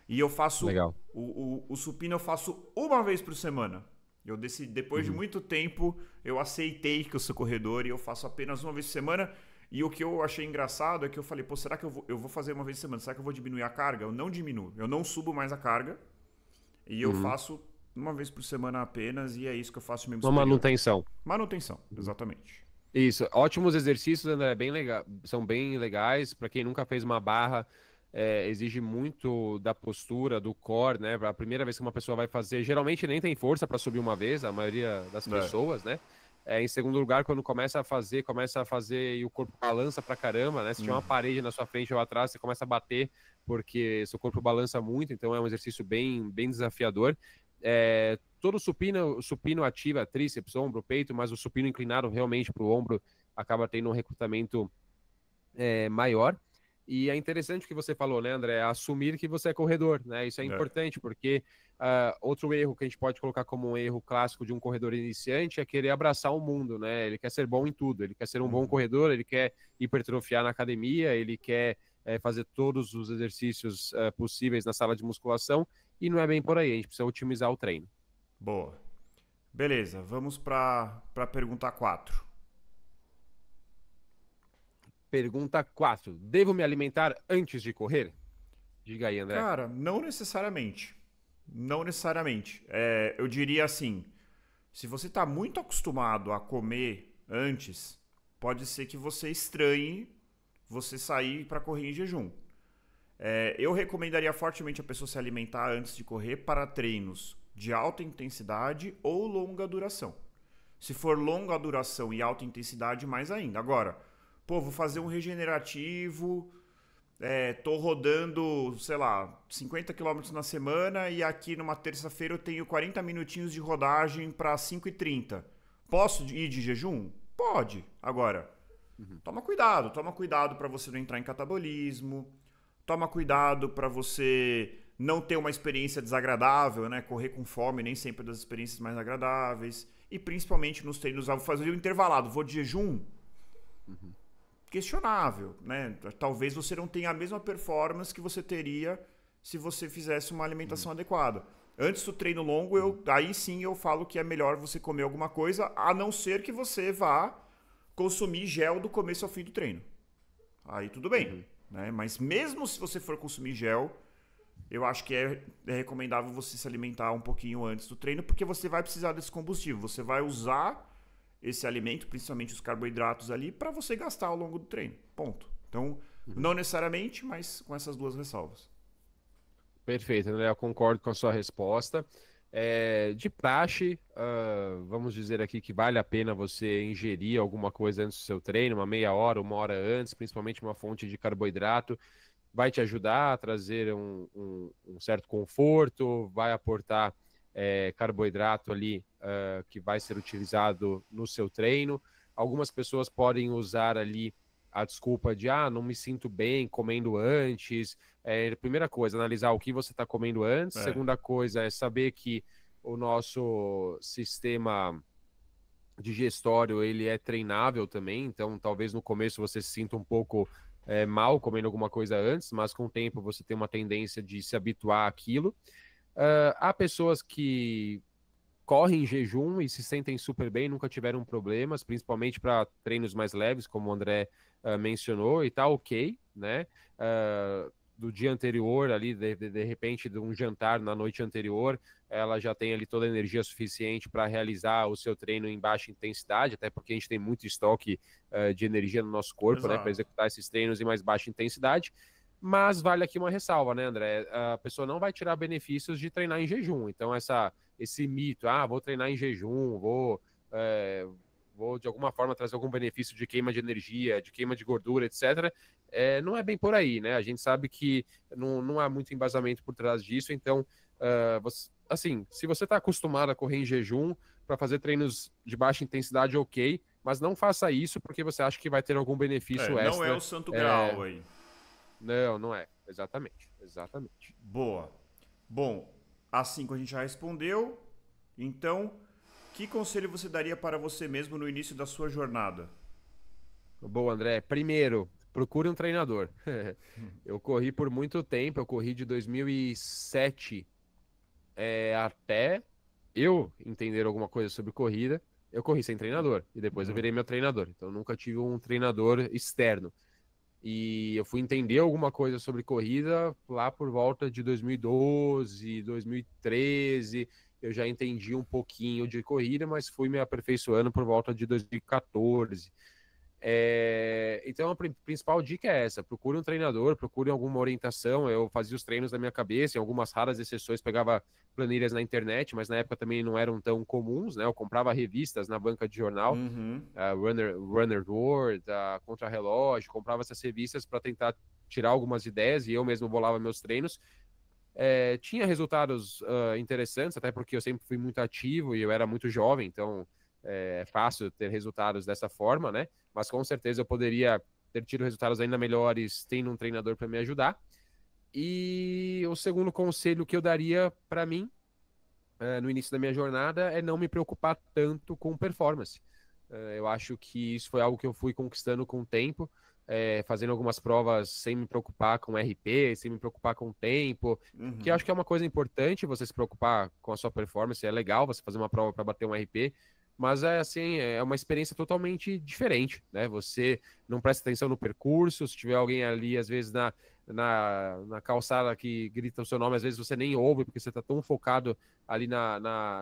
Speaker 1: E eu faço
Speaker 2: Legal.
Speaker 1: o supino eu faço uma vez por semana. Eu decidi, depois de muito tempo, eu aceitei que eu sou corredor e eu faço apenas uma vez por semana. E o que eu achei engraçado é que eu falei, pô, será que eu vou fazer uma vez por semana? Será que eu vou diminuir a carga? Eu não diminuo, eu não subo mais a carga. E eu faço uma vez por semana apenas, e é isso que eu faço mesmo
Speaker 2: Uma
Speaker 1: superior.
Speaker 2: manutenção.
Speaker 1: Manutenção, exatamente.
Speaker 2: Isso, ótimos exercícios, André, bem legal, são bem legais. Para quem nunca fez uma barra, exige muito da postura, do core, né? A primeira vez que uma pessoa vai fazer, geralmente nem tem força para subir uma vez, a maioria das pessoas, né? Em segundo lugar, quando começa a fazer e o corpo balança pra caramba, né? Se tiver uma parede na sua frente ou atrás, você começa a bater porque seu corpo balança muito, então é um exercício bem, bem desafiador. Todo supino ativa tríceps, ombro, peito, mas o supino inclinado realmente para o ombro acaba tendo um recrutamento maior. E é interessante o que você falou, né, André? Assumir que você é corredor, né? Isso é importante, porque outro erro que a gente pode colocar como um erro clássico de um corredor iniciante é querer abraçar o mundo, né? Ele quer ser bom em tudo, ele quer ser um bom corredor, ele quer hipertrofiar na academia, ele quer fazer todos os exercícios possíveis na sala de musculação, e não é bem por aí, a gente precisa otimizar o treino.
Speaker 1: Boa. Beleza, vamos para pergunta 4.
Speaker 2: Pergunta 4. Devo me alimentar antes de correr? Diga aí, André.
Speaker 1: Cara, não necessariamente. Não necessariamente. Eu diria assim, se você está muito acostumado a comer antes, pode ser que você estranhe você sair para correr em jejum. Eu recomendaria fortemente a pessoa se alimentar antes de correr para treinos de alta intensidade ou longa duração. Se for longa duração e alta intensidade, mais ainda. Agora, vou fazer um regenerativo, tô rodando, sei lá, 50 km na semana e aqui numa terça-feira eu tenho 40 minutinhos de rodagem para 5h30. Posso ir de jejum? Pode. Agora, toma cuidado para você não entrar em catabolismo, toma cuidado para você não ter uma experiência desagradável, né? Correr com fome nem sempre é das experiências mais agradáveis. E principalmente nos treinos, vou fazer o intervalado, vou de jejum. Questionável, né? Talvez você não tenha a mesma performance que você teria se você fizesse uma alimentação adequada. Antes do treino longo, aí sim eu falo que é melhor você comer alguma coisa, a não ser que você vá consumir gel do começo ao fim do treino. Aí tudo bem, né? Mas mesmo se você for consumir gel, eu acho que é recomendável você se alimentar um pouquinho antes do treino, porque você vai precisar desse combustível, você vai usar esse alimento, principalmente os carboidratos ali, para você gastar ao longo do treino. Ponto. Então, não necessariamente, mas com essas duas ressalvas.
Speaker 2: Perfeito, André, eu concordo com a sua resposta. De praxe, vamos dizer aqui que vale a pena você ingerir alguma coisa antes do seu treino, uma meia hora, 1 hora antes, principalmente uma fonte de carboidrato. Vai te ajudar a trazer um certo conforto, vai aportar carboidrato ali que vai ser utilizado no seu treino. Algumas pessoas podem usar ali a desculpa de não me sinto bem comendo antes. Primeira coisa, analisar o que você está comendo antes. Segunda coisa é saber que o nosso sistema digestório ele é treinável também, então talvez no começo você se sinta um pouco mal comendo alguma coisa antes, mas com o tempo você tem uma tendência de se habituar àquilo. Há pessoas que correm em jejum e se sentem super bem, nunca tiveram problemas, principalmente para treinos mais leves, como o André mencionou, e tá ok, né? Do dia anterior, ali, de repente, de um jantar na noite anterior, ela já tem ali toda a energia suficiente para realizar o seu treino em baixa intensidade, até porque a gente tem muito estoque de energia no nosso corpo, né, para
Speaker 1: Exato.
Speaker 2: executar esses treinos em mais baixa intensidade. Mas vale aqui uma ressalva, né, André? A pessoa não vai tirar benefícios de treinar em jejum. Então, esse mito, vou treinar em jejum, vou de alguma forma trazer algum benefício de queima de energia, de queima de gordura, etc. Não é bem por aí, né? A gente sabe que não há muito embasamento por trás disso. Então, assim, se você está acostumado a correr em jejum para fazer treinos de baixa intensidade, ok, mas não faça isso porque você acha que vai ter algum benefício
Speaker 1: Não é o
Speaker 2: extra.
Speaker 1: santo graal aí.
Speaker 2: Não é. Exatamente.
Speaker 1: Boa. Bom, assim que a gente já respondeu, então, que conselho você daria para você mesmo no início da sua jornada?
Speaker 2: Boa, André. Primeiro, procure um treinador. Eu corri por muito tempo, eu corri de 2007 até eu entender alguma coisa sobre corrida. Eu corri sem treinador e depois eu virei meu treinador. Então, eu nunca tive um treinador externo. E eu fui entender alguma coisa sobre corrida lá por volta de 2012, 2013. Eu já entendi um pouquinho de corrida, mas fui me aperfeiçoando por volta de 2014. Então a principal dica é essa: procure um treinador, procure alguma orientação. Eu fazia os treinos da minha cabeça, em algumas raras exceções pegava planilhas na internet, mas na época também não eram tão comuns, né? Eu comprava revistas na banca de jornal, Runner World, Contra-Relógio, comprava essas revistas para tentar tirar algumas ideias e eu mesmo bolava meus treinos. Tinha resultados interessantes, até porque eu sempre fui muito ativo e eu era muito jovem, então é fácil ter resultados dessa forma, né? Mas com certeza eu poderia ter tido resultados ainda melhores tendo um treinador para me ajudar. E o segundo conselho que eu daria para mim no início da minha jornada é não me preocupar tanto com performance. Eu acho que isso foi algo que eu fui conquistando com o tempo, fazendo algumas provas sem me preocupar com RP, sem me preocupar com o tempo, que eu acho que é uma coisa importante você se preocupar com a sua performance. É legal você fazer uma prova para bater um RP, mas é uma experiência totalmente diferente, né? Você não presta atenção no percurso, se tiver alguém ali, às vezes, na calçada que grita o seu nome, às vezes você nem ouve, porque você está tão focado ali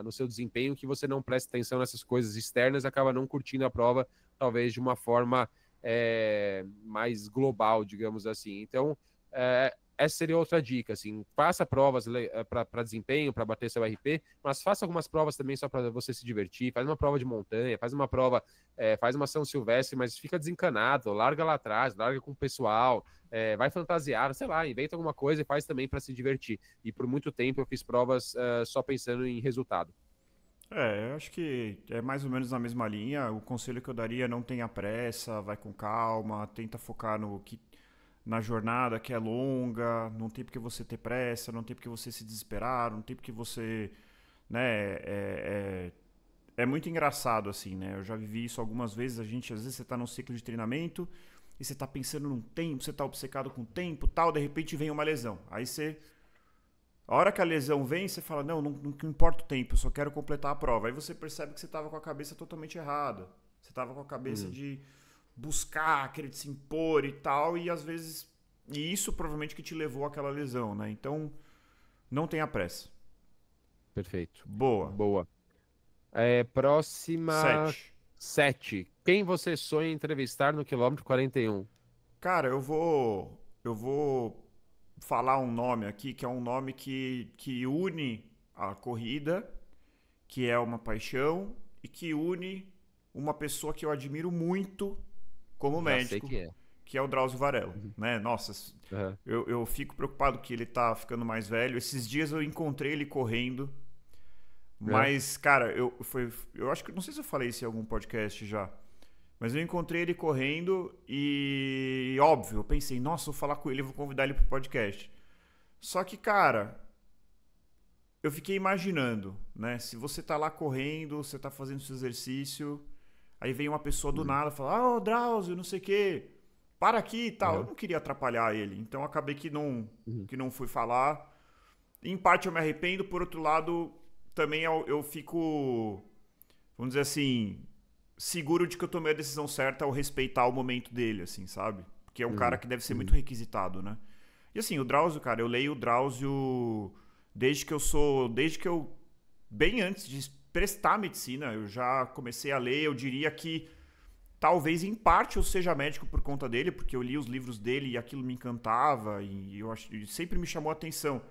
Speaker 2: no seu desempenho que você não presta atenção nessas coisas externas e acaba não curtindo a prova, talvez de uma forma mais global, digamos assim. Então, essa seria outra dica, assim, faça provas para desempenho, para bater seu RP, mas faça algumas provas também só para você se divertir, faz uma prova de montanha, faz uma prova, faz uma São Silvestre, mas fica desencanado, larga lá atrás, larga com o pessoal, vai fantasiar, sei lá, inventa alguma coisa e faz também para se divertir. E por muito tempo eu fiz provas só pensando em resultado.
Speaker 1: Eu acho que é mais ou menos na mesma linha. O conselho que eu daria é não tenha pressa, vai com calma, tenta focar na jornada que é longa, não tem porque você ter pressa, não tem porque você se desesperar, não tem porque você, né, é muito engraçado assim, né? Eu já vivi isso algumas vezes, às vezes você tá num ciclo de treinamento e você tá pensando num tempo, você tá obcecado com o tempo, tal, de repente vem uma lesão. Aí a hora que a lesão vem, você fala, não importa o tempo, eu só quero completar a prova. Aí você percebe que você tava com a cabeça totalmente errada. Você tava com a cabeça de buscar, querer se impor e tal, e às vezes... E isso provavelmente que te levou àquela lesão, né? Então, não tenha pressa.
Speaker 2: Perfeito.
Speaker 1: Boa.
Speaker 2: Boa. Próxima
Speaker 1: 7.
Speaker 2: 7. Quem você sonha entrevistar no quilômetro 41?
Speaker 1: Cara, eu vou falar um nome aqui, que é um nome que une a corrida, que é uma paixão, e que une uma pessoa que eu admiro muito como
Speaker 2: Já sei
Speaker 1: médico,
Speaker 2: quem é.
Speaker 1: que é o Drauzio Varela, né? Nossa,
Speaker 2: Uhum.
Speaker 1: eu fico preocupado que ele tá ficando mais velho. Esses dias eu encontrei ele correndo,
Speaker 2: Uhum.
Speaker 1: mas, cara, eu acho que, não sei se eu falei isso em algum podcast já, mas eu encontrei ele correndo e, óbvio, eu pensei, nossa, vou falar com ele, vou convidar ele pro podcast. Só que, cara, eu fiquei imaginando, né? Se você tá lá correndo, você tá fazendo seu exercício, aí vem uma pessoa do
Speaker 2: Uhum.
Speaker 1: nada e fala, Drauzio, não sei o quê, para aqui e tal. Eu
Speaker 2: Uhum.
Speaker 1: não queria atrapalhar ele, então acabei
Speaker 2: Uhum.
Speaker 1: que não fui falar. Em parte eu me arrependo, por outro lado, também eu fico, vamos dizer assim, seguro de que eu tomei a decisão certa ao respeitar o momento dele, assim, sabe? Porque é um cara que deve ser muito requisitado, né? E assim, o Drauzio, cara, eu leio o Drauzio desde que eu, bem antes de prestar medicina, eu já comecei a ler, eu diria que talvez em parte eu seja médico por conta dele, porque eu li os livros dele e aquilo me encantava e sempre me chamou a atenção.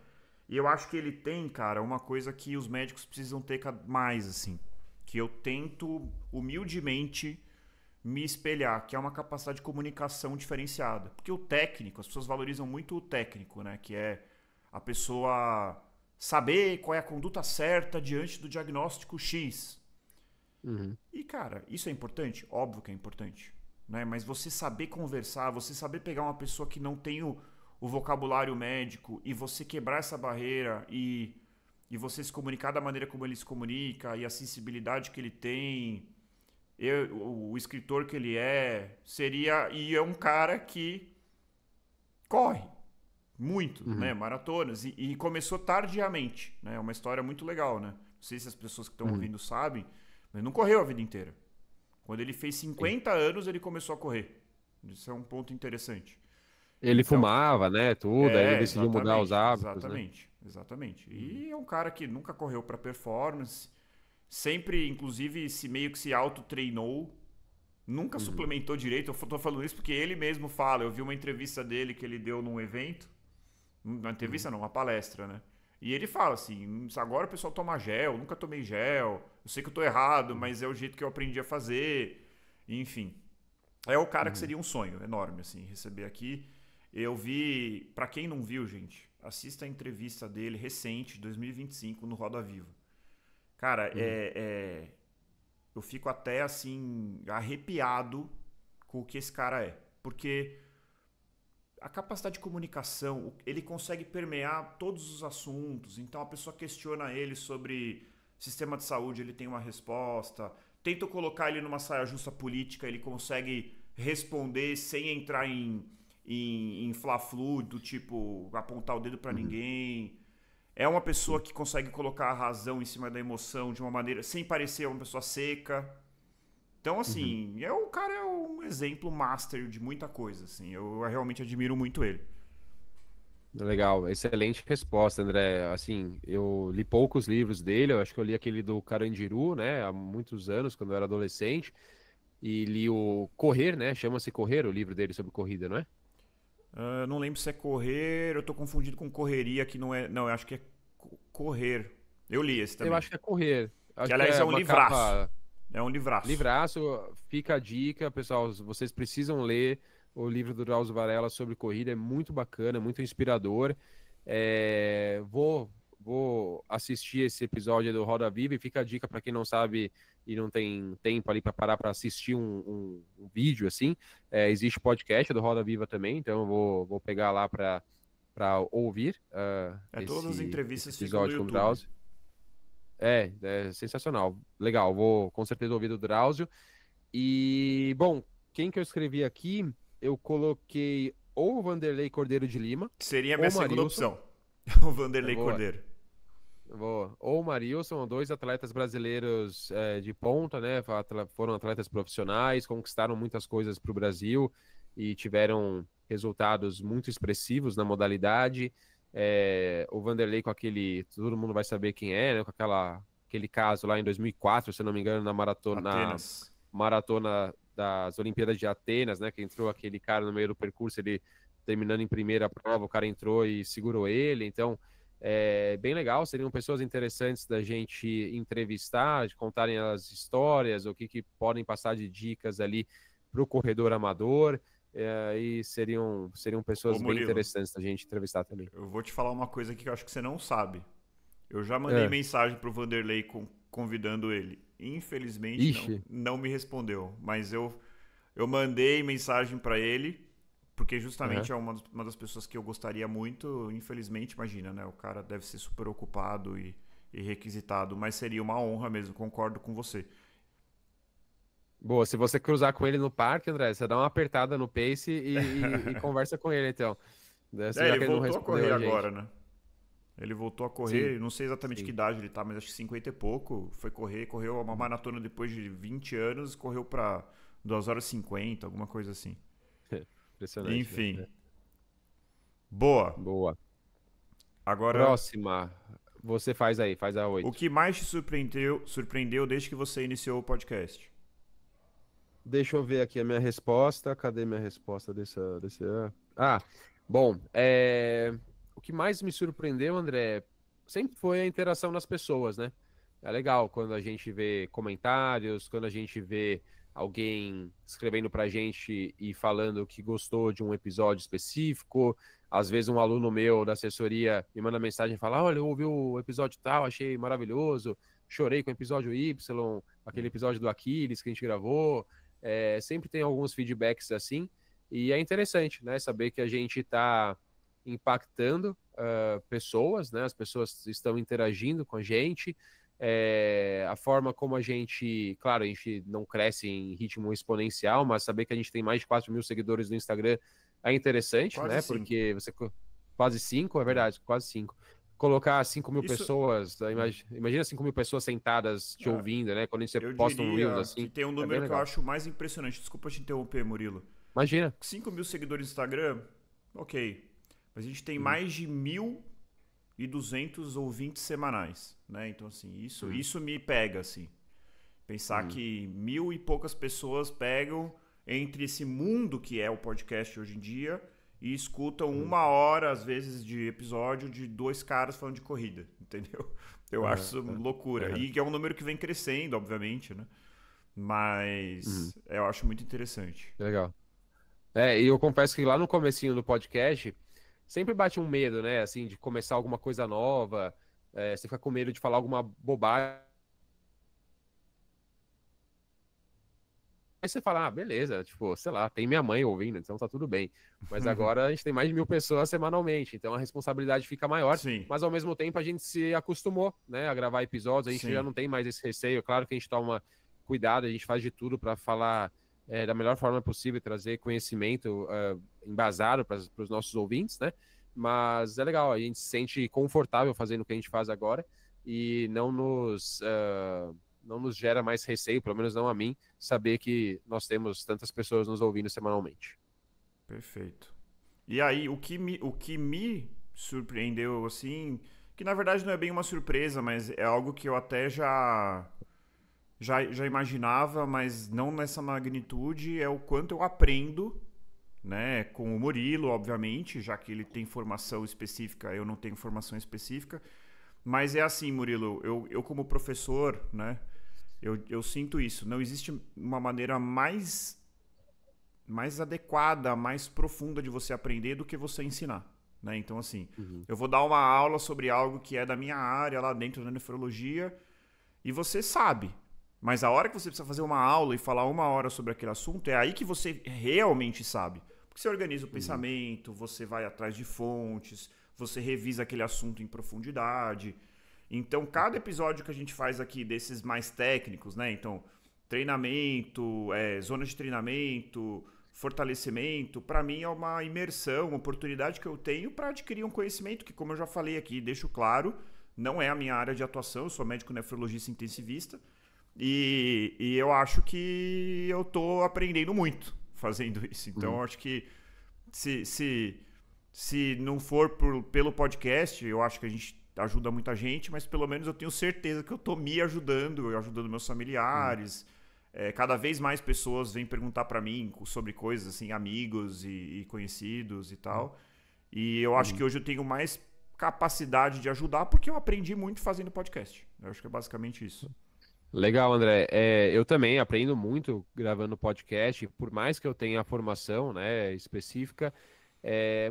Speaker 1: E eu acho que ele tem, cara, uma coisa que os médicos precisam ter mais, assim, que eu tento humildemente me espelhar, que é uma capacidade de comunicação diferenciada. Porque o técnico, as pessoas valorizam muito o técnico, né? Que é a pessoa saber qual é a conduta certa diante do diagnóstico X. E, cara, isso é importante? Óbvio que é importante. Né? Mas você saber conversar, você saber pegar uma pessoa que não tem o vocabulário médico e você quebrar essa barreira e você se comunicar da maneira como ele se comunica e a sensibilidade que ele tem, o escritor que ele seria... E é um cara que corre muito, né? Maratonas. E começou tardiamente, né? É uma história muito legal, né? Não sei se as pessoas que estão ouvindo sabem, mas não correu a vida inteira. Quando ele fez 50 anos, ele começou a correr. Isso é um ponto interessante.
Speaker 2: Ele
Speaker 1: Então,
Speaker 2: fumava, né, tudo, aí ele decidiu mudar os hábitos, né?
Speaker 1: Exatamente. E é um cara que nunca correu para performance, sempre, inclusive, meio que se auto-treinou, nunca suplementou direito. Eu tô falando isso porque ele mesmo fala. Eu vi uma entrevista dele que ele deu num evento, uma entrevista não, uma palestra, né? E ele fala assim, agora o pessoal toma gel, nunca tomei gel, eu sei que eu tô errado, mas é o jeito que eu aprendi a fazer, enfim. É o cara que seria um sonho enorme, assim, receber aqui. Eu vi, pra quem não viu, gente, assista a entrevista dele recente, 2025, no Roda Viva. Cara, eu fico até, assim, arrepiado com o que esse cara é. Porque a capacidade de comunicação, ele consegue permear todos os assuntos. Então a pessoa questiona ele sobre sistema de saúde, ele tem uma resposta. Tenta colocar ele numa saia justa política, ele consegue responder sem entrar em fla-flu, do tipo apontar o dedo pra ninguém. É uma pessoa que consegue colocar a razão em cima da emoção de uma maneira sem parecer uma pessoa seca. Então, assim, o cara é um exemplo master de muita coisa, assim. Eu realmente admiro muito ele.
Speaker 2: Legal, excelente resposta, André. Assim, eu li poucos livros dele, eu acho que eu li aquele do Carandiru, né, há muitos anos, quando eu era adolescente, e li o Correr, né, chama-se Correr, o livro dele sobre corrida, não é?
Speaker 1: Não lembro se é Correr, eu tô confundido com Correria, que não é... Não, eu acho que é Correr. Eu li esse
Speaker 2: Eu
Speaker 1: também.
Speaker 2: acho que é Correr.
Speaker 1: Que,
Speaker 2: Acho que
Speaker 1: aliás,
Speaker 2: é
Speaker 1: é um
Speaker 2: uma
Speaker 1: livraço.
Speaker 2: capa.
Speaker 1: É um livraço.
Speaker 2: Livraço, fica a dica, pessoal. Vocês precisam ler o livro do Drauzio Varela sobre corrida, é muito bacana, muito inspirador. Vou assistir esse episódio do Roda Viva e fica a dica para quem não sabe e não tem tempo ali para parar para assistir um vídeo assim. Existe podcast do Roda Viva também, então eu vou pegar lá para ouvir
Speaker 1: Todas as
Speaker 2: esse
Speaker 1: entrevistas ficam no
Speaker 2: episódio com o
Speaker 1: YouTube.
Speaker 2: Drauzio. É sensacional. Legal, vou com certeza ouvir do Drauzio. E, bom, quem que eu escrevi aqui? Eu coloquei ou o Vanderlei Cordeiro de Lima,
Speaker 1: Seria a
Speaker 2: ou
Speaker 1: minha
Speaker 2: o
Speaker 1: segunda
Speaker 2: Marilson.
Speaker 1: opção. O Vanderlei Cordeiro.
Speaker 2: Ou o Marilson, dois atletas brasileiros de ponta, né? Foram atletas profissionais, conquistaram muitas coisas para o Brasil e tiveram resultados muito expressivos na modalidade. O Vanderlei com aquele, todo mundo vai saber quem é, né? Com aquele caso lá em 2004, se não me engano, na maratona das Olimpíadas de Atenas, né? Que entrou aquele cara no meio do percurso, ele terminando em primeira prova, o cara entrou e segurou ele. Então, bem legal. Seriam pessoas interessantes da gente entrevistar, de contarem as histórias, o que podem passar de dicas ali para o corredor amador. E seriam pessoas bem interessantes da gente entrevistar também.
Speaker 1: Eu vou te falar uma coisa aqui que eu acho que você não sabe. Eu já mandei mensagem pro Vanderlei convidando ele. Infelizmente não me respondeu. Mas eu mandei mensagem para ele, porque justamente é uma das pessoas que eu gostaria muito. Infelizmente, imagina, né? O cara deve ser super ocupado e requisitado, mas seria uma honra mesmo, concordo com você.
Speaker 2: Boa, se você cruzar com ele no parque, André, você dá uma apertada no pace e conversa com ele, então.
Speaker 1: Ele voltou a correr agora, né? Ele voltou a correr,
Speaker 2: Sim,
Speaker 1: não sei exatamente que
Speaker 2: sim.
Speaker 1: idade ele tá, mas acho que 50 e pouco. Foi correr, correu uma maratona depois de 20 anos, correu pra 2 horas e 50, alguma coisa assim.
Speaker 2: Impressionante, né?
Speaker 1: Enfim,
Speaker 2: É.
Speaker 1: boa.
Speaker 2: Boa.
Speaker 1: Agora,
Speaker 2: Próxima. Você faz aí, faz a
Speaker 1: o
Speaker 2: 8.
Speaker 1: que mais te surpreendeu desde que você iniciou o podcast?
Speaker 2: Deixa eu ver aqui a minha resposta. Cadê minha resposta desse... Ah, bom, o que mais me surpreendeu, André, sempre foi a interação das pessoas, né? É legal quando a gente vê comentários, quando a gente vê alguém escrevendo pra gente e falando que gostou de um episódio específico. Às vezes um aluno meu da assessoria me manda mensagem e fala: Olha, eu ouvi o episódio tal, achei maravilhoso, chorei com o episódio Y, aquele episódio do Aquiles que a gente gravou. Sempre tem alguns feedbacks assim, e é interessante, né, saber que a gente está impactando pessoas, né, as pessoas estão interagindo com a gente, a forma como a gente, claro, a gente não cresce em ritmo exponencial, mas saber que a gente tem mais de 4 mil seguidores no Instagram é interessante,
Speaker 1: Quase
Speaker 2: né,
Speaker 1: 5.
Speaker 2: porque quase 5, é verdade, quase 5. Colocar 5 mil
Speaker 1: Isso,
Speaker 2: pessoas, imagina 5 mil pessoas sentadas te
Speaker 1: ah,
Speaker 2: ouvindo, né? Quando você
Speaker 1: eu
Speaker 2: posta um Reels
Speaker 1: diria que
Speaker 2: assim,
Speaker 1: tem um
Speaker 2: é bem
Speaker 1: número que eu
Speaker 2: legal.
Speaker 1: acho mais impressionante. Desculpa te interromper, Murilo.
Speaker 2: Imagina.
Speaker 1: 5 mil seguidores no Instagram, ok. Mas a gente tem
Speaker 2: Uhum,
Speaker 1: mais de 1.200 ouvintes semanais, né? Então, assim, isso,
Speaker 2: uhum,
Speaker 1: isso me pega, assim. Pensar
Speaker 2: uhum,
Speaker 1: que 1.000 e poucas pessoas pegam entre esse mundo que é o podcast hoje em dia e escutam
Speaker 2: uhum,
Speaker 1: 1 hora, às vezes, de episódio de dois caras falando de corrida, entendeu? Eu acho
Speaker 2: aham,
Speaker 1: isso loucura.
Speaker 2: aham,
Speaker 1: E que é um número que vem crescendo, obviamente, né?
Speaker 2: uhum.
Speaker 1: Mas eu acho muito interessante.
Speaker 2: Legal. E eu confesso que lá no comecinho do podcast sempre bate um medo, né? Assim, de começar alguma coisa nova, você fica com medo de falar alguma bobagem. Aí você fala, ah, beleza, tipo, sei lá, tem minha mãe ouvindo, então tá tudo bem. Mas agora a gente tem mais de 1.000 pessoas semanalmente, então a responsabilidade fica maior,
Speaker 1: Sim,
Speaker 2: mas ao mesmo tempo a gente se acostumou, né, a gravar episódios, a gente já
Speaker 1: sim.
Speaker 2: não tem mais esse receio. Claro que a gente toma cuidado, a gente faz de tudo para falar da melhor forma possível, trazer conhecimento embasado para os nossos ouvintes, né? Mas é legal, a gente se sente confortável fazendo o que a gente faz agora e não nos gera mais receio, pelo menos não a mim, saber que nós temos tantas pessoas nos ouvindo semanalmente.
Speaker 1: Perfeito. E aí, o que me surpreendeu, assim, que na verdade não é bem uma surpresa, mas é algo que eu até já imaginava, mas não nessa magnitude, é o quanto eu aprendo, né, com o Murilo, obviamente, já que ele tem formação específica, eu não tenho formação específica. Mas é assim, Murilo, eu como professor, né, eu sinto isso. Não existe uma maneira mais adequada, mais profunda de você aprender do que você ensinar, né? Então, assim,
Speaker 2: Uhum,
Speaker 1: eu vou dar uma aula sobre algo que é da minha área lá dentro da nefrologia e você sabe. Mas a hora que você precisa fazer uma aula e falar 1 hora sobre aquele assunto, é aí que você realmente sabe. Porque você organiza o
Speaker 2: uhum,
Speaker 1: pensamento, você vai atrás de fontes, você revisa aquele assunto em profundidade. Então, cada episódio que a gente faz aqui desses mais técnicos, né? Então, treinamento, zonas de treinamento, fortalecimento, para mim é uma imersão, uma oportunidade que eu tenho para adquirir um conhecimento que, como eu já falei aqui, deixo claro, não é a minha área de atuação, eu sou médico nefrologista intensivista e eu acho que eu tô aprendendo muito fazendo isso. Então,
Speaker 2: uhum,
Speaker 1: eu acho que se, se, se não for pelo podcast, eu acho que a gente ajuda muita gente, mas pelo menos eu tenho certeza que eu tô me ajudando, eu ajudando meus
Speaker 2: uhum,
Speaker 1: familiares. Cada vez mais pessoas vêm perguntar para mim sobre coisas assim, amigos e conhecidos e tal. E eu acho que
Speaker 2: uhum.
Speaker 1: hoje eu tenho mais capacidade de ajudar porque eu aprendi muito fazendo podcast. Eu acho que é basicamente isso.
Speaker 2: Legal, André. Eu também aprendo muito gravando podcast, por mais que eu tenha a formação, né, específica.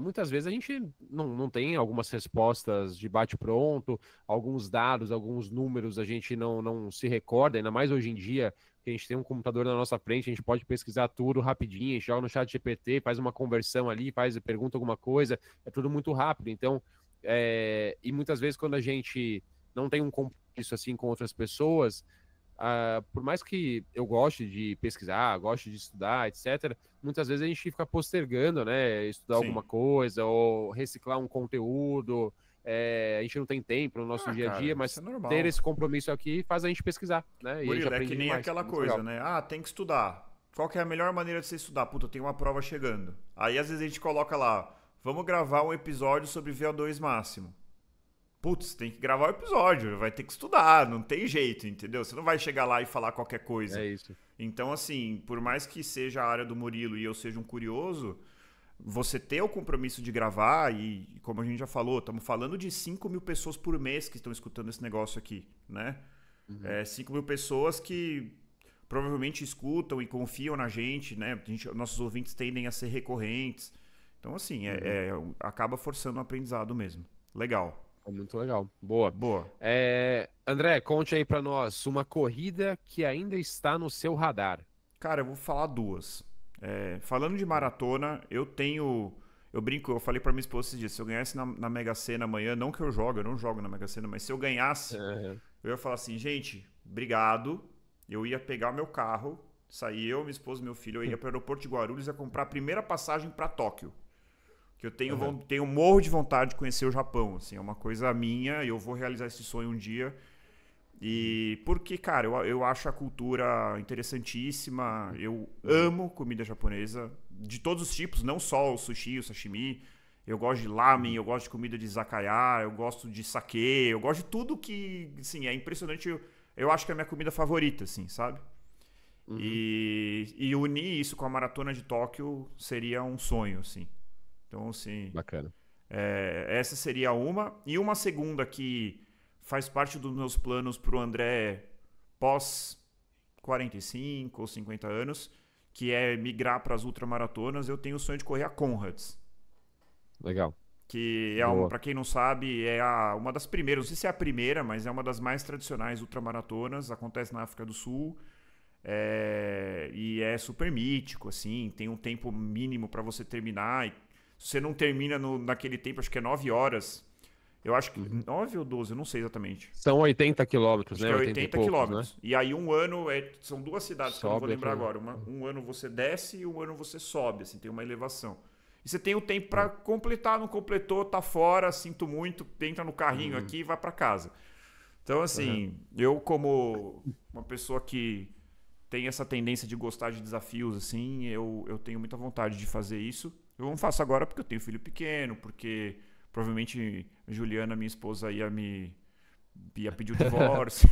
Speaker 2: Muitas vezes a gente não tem algumas respostas de bate-pronto, alguns dados, alguns números a gente não se recorda, ainda mais hoje em dia, que a gente tem um computador na nossa frente, a gente pode pesquisar tudo rapidinho, a gente joga no chat GPT, faz uma conversão ali, pergunta alguma coisa, é tudo muito rápido. Então, e muitas vezes quando a gente não tem um compromisso assim com outras pessoas, por mais que eu goste de pesquisar, goste de estudar, etc., muitas vezes a gente fica postergando, né, estudar
Speaker 1: Sim,
Speaker 2: alguma coisa ou reciclar um conteúdo. a gente não tem tempo no nosso dia a
Speaker 1: cara,
Speaker 2: dia,
Speaker 1: isso
Speaker 2: mas
Speaker 1: é normal.
Speaker 2: ter esse compromisso aqui faz a gente pesquisar, né? E a gente
Speaker 1: Murilo, é
Speaker 2: aprende
Speaker 1: que nem
Speaker 2: demais.
Speaker 1: aquela
Speaker 2: Muito
Speaker 1: coisa,
Speaker 2: legal.
Speaker 1: né? Ah, tem que estudar. Qual que é a melhor maneira de você estudar? Puta, tem uma prova chegando. Aí às vezes a gente coloca lá, vamos gravar um episódio sobre VO2 máximo. Putz, tem que gravar o episódio, vai ter que estudar, não tem jeito, entendeu? Você não vai chegar lá e falar qualquer coisa.
Speaker 2: É isso.
Speaker 1: Então, assim, por mais que seja a área do Murilo e eu seja um curioso, você ter o compromisso de gravar, e como a gente já falou, estamos falando de 5 mil pessoas por mês que estão escutando esse negócio aqui, né? 5 mil pessoas que provavelmente escutam e confiam na gente, né? Nossos ouvintes tendem a ser recorrentes. Então, assim, acaba forçando o aprendizado mesmo. Legal.
Speaker 2: É muito legal. Boa.
Speaker 1: Boa.
Speaker 2: André, conte aí pra nós uma corrida que ainda está no seu radar.
Speaker 1: Cara, eu vou falar duas. Falando de maratona, eu tenho. Eu brinco, eu falei pra minha esposa esses dias, se eu ganhasse na Mega Sena amanhã, não que eu jogue, eu não jogo na Mega Sena, mas se eu ganhasse, eu ia falar assim, gente, obrigado. Eu ia pegar o meu carro, sair eu, minha esposa e meu filho, eu ia pro aeroporto de Guarulhos e ia comprar a primeira passagem pra Tóquio. Que eu tenho morro de vontade de conhecer o Japão, assim, é uma coisa minha, e eu vou realizar esse sonho um dia. E porque, cara, eu acho a cultura interessantíssima, eu amo comida japonesa, de todos os tipos, não só o sushi, o sashimi. Eu gosto de lamen, eu gosto de comida de izakaya, eu gosto de sake, eu gosto de tudo que, assim, é impressionante. Eu acho que é a minha comida favorita, assim, sabe? E unir isso com a Maratona de Tóquio seria um sonho, assim. Então, assim,
Speaker 2: Bacana.
Speaker 1: essa seria uma. E uma segunda que faz parte dos meus planos pro André pós 45 ou 50 anos, que é migrar para as ultramaratonas. Eu tenho o sonho de correr a Conrads.
Speaker 2: Legal.
Speaker 1: Que
Speaker 2: Boa.
Speaker 1: para quem não sabe, uma das primeiras, não sei se é a primeira, mas é uma das mais tradicionais ultramaratonas, acontece na África do Sul. E é super mítico, assim, tem um tempo mínimo para você terminar. E se você não termina naquele tempo, acho que é 9 horas. Eu acho que 9 ou 12, eu não sei exatamente.
Speaker 2: São 80 quilômetros,
Speaker 1: Acho
Speaker 2: né?
Speaker 1: que é
Speaker 2: 80 e
Speaker 1: 80
Speaker 2: poucos,
Speaker 1: quilômetros.
Speaker 2: né?
Speaker 1: E aí um ano, são duas cidades que eu não vou
Speaker 2: Sobe
Speaker 1: lembrar
Speaker 2: outro.
Speaker 1: agora. Um ano você desce e um ano você sobe, assim, tem uma elevação. E você tem o tempo para completar, não completou, tá fora, sinto muito, entra no carrinho aqui e vai para casa. Então, assim, eu como uma pessoa que tem essa tendência de gostar de desafios, assim, eu tenho muita vontade de fazer isso. Eu não faço agora porque eu tenho filho pequeno, porque provavelmente a Juliana, minha esposa, ia pedir o divórcio.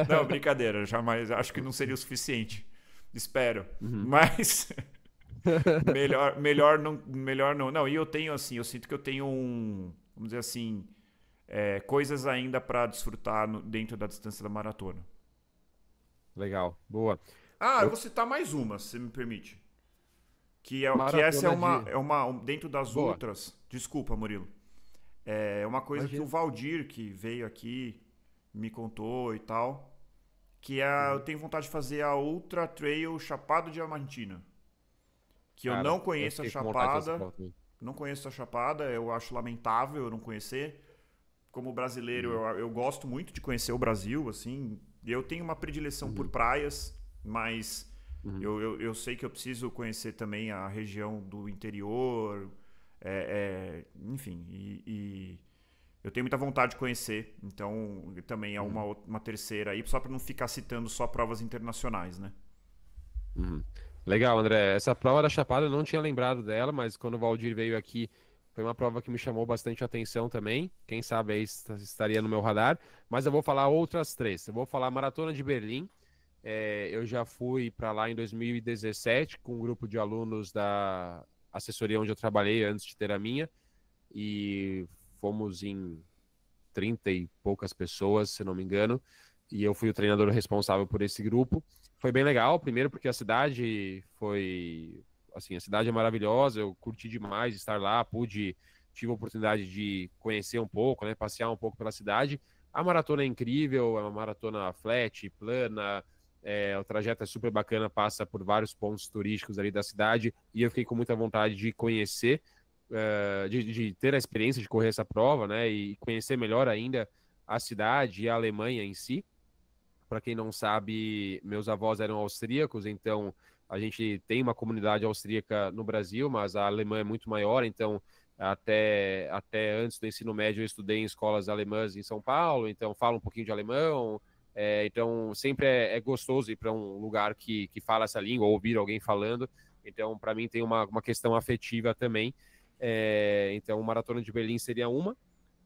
Speaker 1: Não, brincadeira, jamais. Acho que não seria o suficiente. Espero. Mas melhor não. Não, e eu tenho assim, eu sinto que eu tenho vamos dizer assim, coisas ainda para desfrutar dentro da distância da maratona.
Speaker 2: Legal. Boa.
Speaker 1: Eu vou citar mais uma, se você me permite. Que essa
Speaker 2: Maratona
Speaker 1: é uma dentro das
Speaker 2: Boa.
Speaker 1: ultras. Desculpa, Murilo. É uma coisa que o Valdir, que veio aqui, me contou e tal. Que eu tenho vontade de fazer a Ultra Trail Chapada Diamantina. Que eu não conheço a Chapada. Não conheço a Chapada, eu acho lamentável eu não conhecer. Como brasileiro, eu gosto muito de conhecer o Brasil, assim. Eu tenho uma predileção por praias, mas eu sei que eu preciso conhecer também a região do interior, enfim, e eu tenho muita vontade de conhecer, então também é uma terceira aí, só para não ficar citando só provas internacionais, né?
Speaker 2: Legal, André. Essa prova da Chapada eu não tinha lembrado dela, mas quando o Valdir veio aqui, foi uma prova que me chamou bastante atenção também. Quem sabe aí estaria no meu radar. Mas eu vou falar outras três. Eu vou falar a Maratona de Berlim. Eu já fui para lá em 2017 com um grupo de alunos da assessoria onde eu trabalhei antes de ter a minha. E fomos em 30 e poucas pessoas, se não me engano. E eu fui o treinador responsável por esse grupo. Foi bem legal, primeiro porque a cidade foi... Assim, a cidade é maravilhosa, eu curti demais estar lá, tive a oportunidade de conhecer um pouco, né, passear um pouco pela cidade. A maratona é incrível, é uma maratona flat, plana, o trajeto é super bacana, passa por vários pontos turísticos ali da cidade, e eu fiquei com muita vontade de conhecer, de ter a experiência de correr essa prova, né, e conhecer melhor ainda a cidade e a Alemanha em si. Para quem não sabe, meus avós eram austríacos, então a gente tem uma comunidade austríaca no Brasil, mas a Alemanha é muito maior, então Até antes do ensino médio eu estudei em escolas alemãs em São Paulo, então falo um pouquinho de alemão. Então sempre é gostoso ir para um lugar que fala essa língua, ou ouvir alguém falando. Então, para mim, tem uma questão afetiva também. Então, Maratona de Berlim seria uma.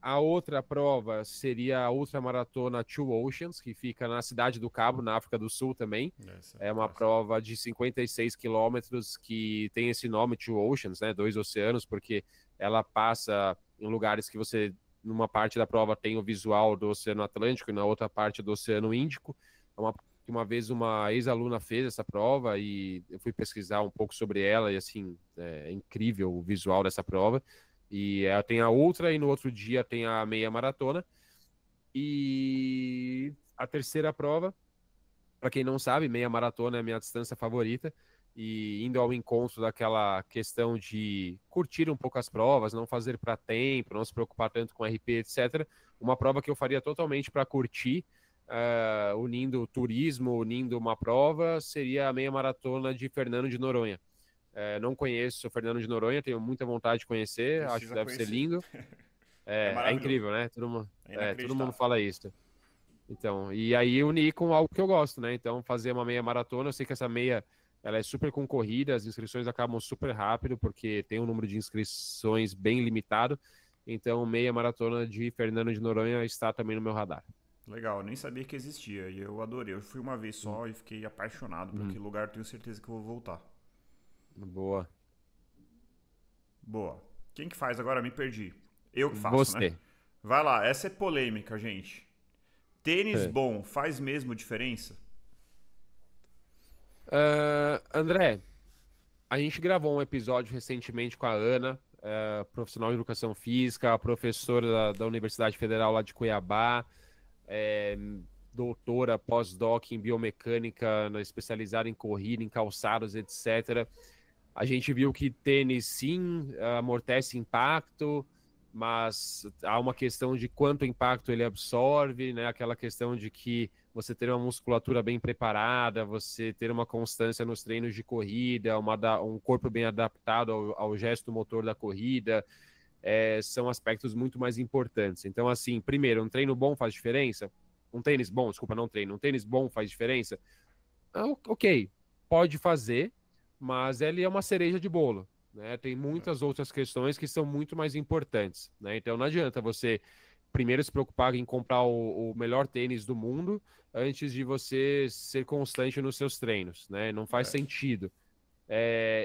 Speaker 2: A outra prova seria a Ultramaratona Two Oceans, que fica na Cidade do Cabo, na África do Sul também. É uma prova de 56 quilômetros que tem esse nome, Two Oceans, né? Dois oceanos, porque ela passa em lugares que você, numa parte da prova, tem o visual do Oceano Atlântico e na outra parte do Oceano Índico. Uma vez uma ex-aluna fez essa prova e eu fui pesquisar um pouco sobre ela e, assim, é incrível o visual dessa prova. E ela tem a outra e no outro dia tem a meia maratona. E a terceira prova, para quem não sabe, meia maratona é a minha distância favorita. E indo ao encontro daquela questão de curtir um pouco as provas, não fazer para tempo, não se preocupar tanto com RP, etc. Uma prova que eu faria totalmente para curtir, unindo turismo, unindo uma prova, seria a meia maratona de Fernando de Noronha. Não conheço o Fernando de Noronha, tenho muita vontade de conhecer, acho que deve ser lindo. É incrível, né? Todo mundo fala isso. Então, e aí unir com algo que eu gosto, né? Então, fazer uma meia maratona, eu sei que essa meia ela é super concorrida, as inscrições acabam super rápido, porque tem um número de inscrições bem limitado. Então, meia maratona de Fernando de Noronha está também no meu radar.
Speaker 1: Legal, eu nem sabia que existia e eu adorei. Eu fui uma vez só e fiquei apaixonado por aquele lugar, tenho certeza que eu vou voltar.
Speaker 2: Boa.
Speaker 1: Boa. Quem que faz agora? Me perdi. Eu que faço,
Speaker 2: Você.
Speaker 1: né? Vai lá, essa é polêmica, gente. Tênis bom faz mesmo diferença?
Speaker 2: André, a gente gravou um episódio recentemente com a Ana, profissional de educação física, professora da Universidade Federal lá de Cuiabá, doutora pós-doc em biomecânica, especializada em corrida, em calçados, etc. A gente viu que tênis, sim, amortece impacto, mas há uma questão de quanto impacto ele absorve, né? Aquela questão de que você ter uma musculatura bem preparada, você ter uma constância nos treinos de corrida, um corpo bem adaptado ao gesto motor da corrida, são aspectos muito mais importantes. Então, assim, primeiro, um treino bom faz diferença? Um tênis bom, desculpa, não treino. Um tênis bom faz diferença? Ok, pode fazer, mas ele é uma cereja de bolo, né? Tem muitas outras questões que são muito mais importantes, né? Então não adianta você primeiro se preocupar em comprar o melhor tênis do mundo antes de você ser constante nos seus treinos, né? Não faz sentido.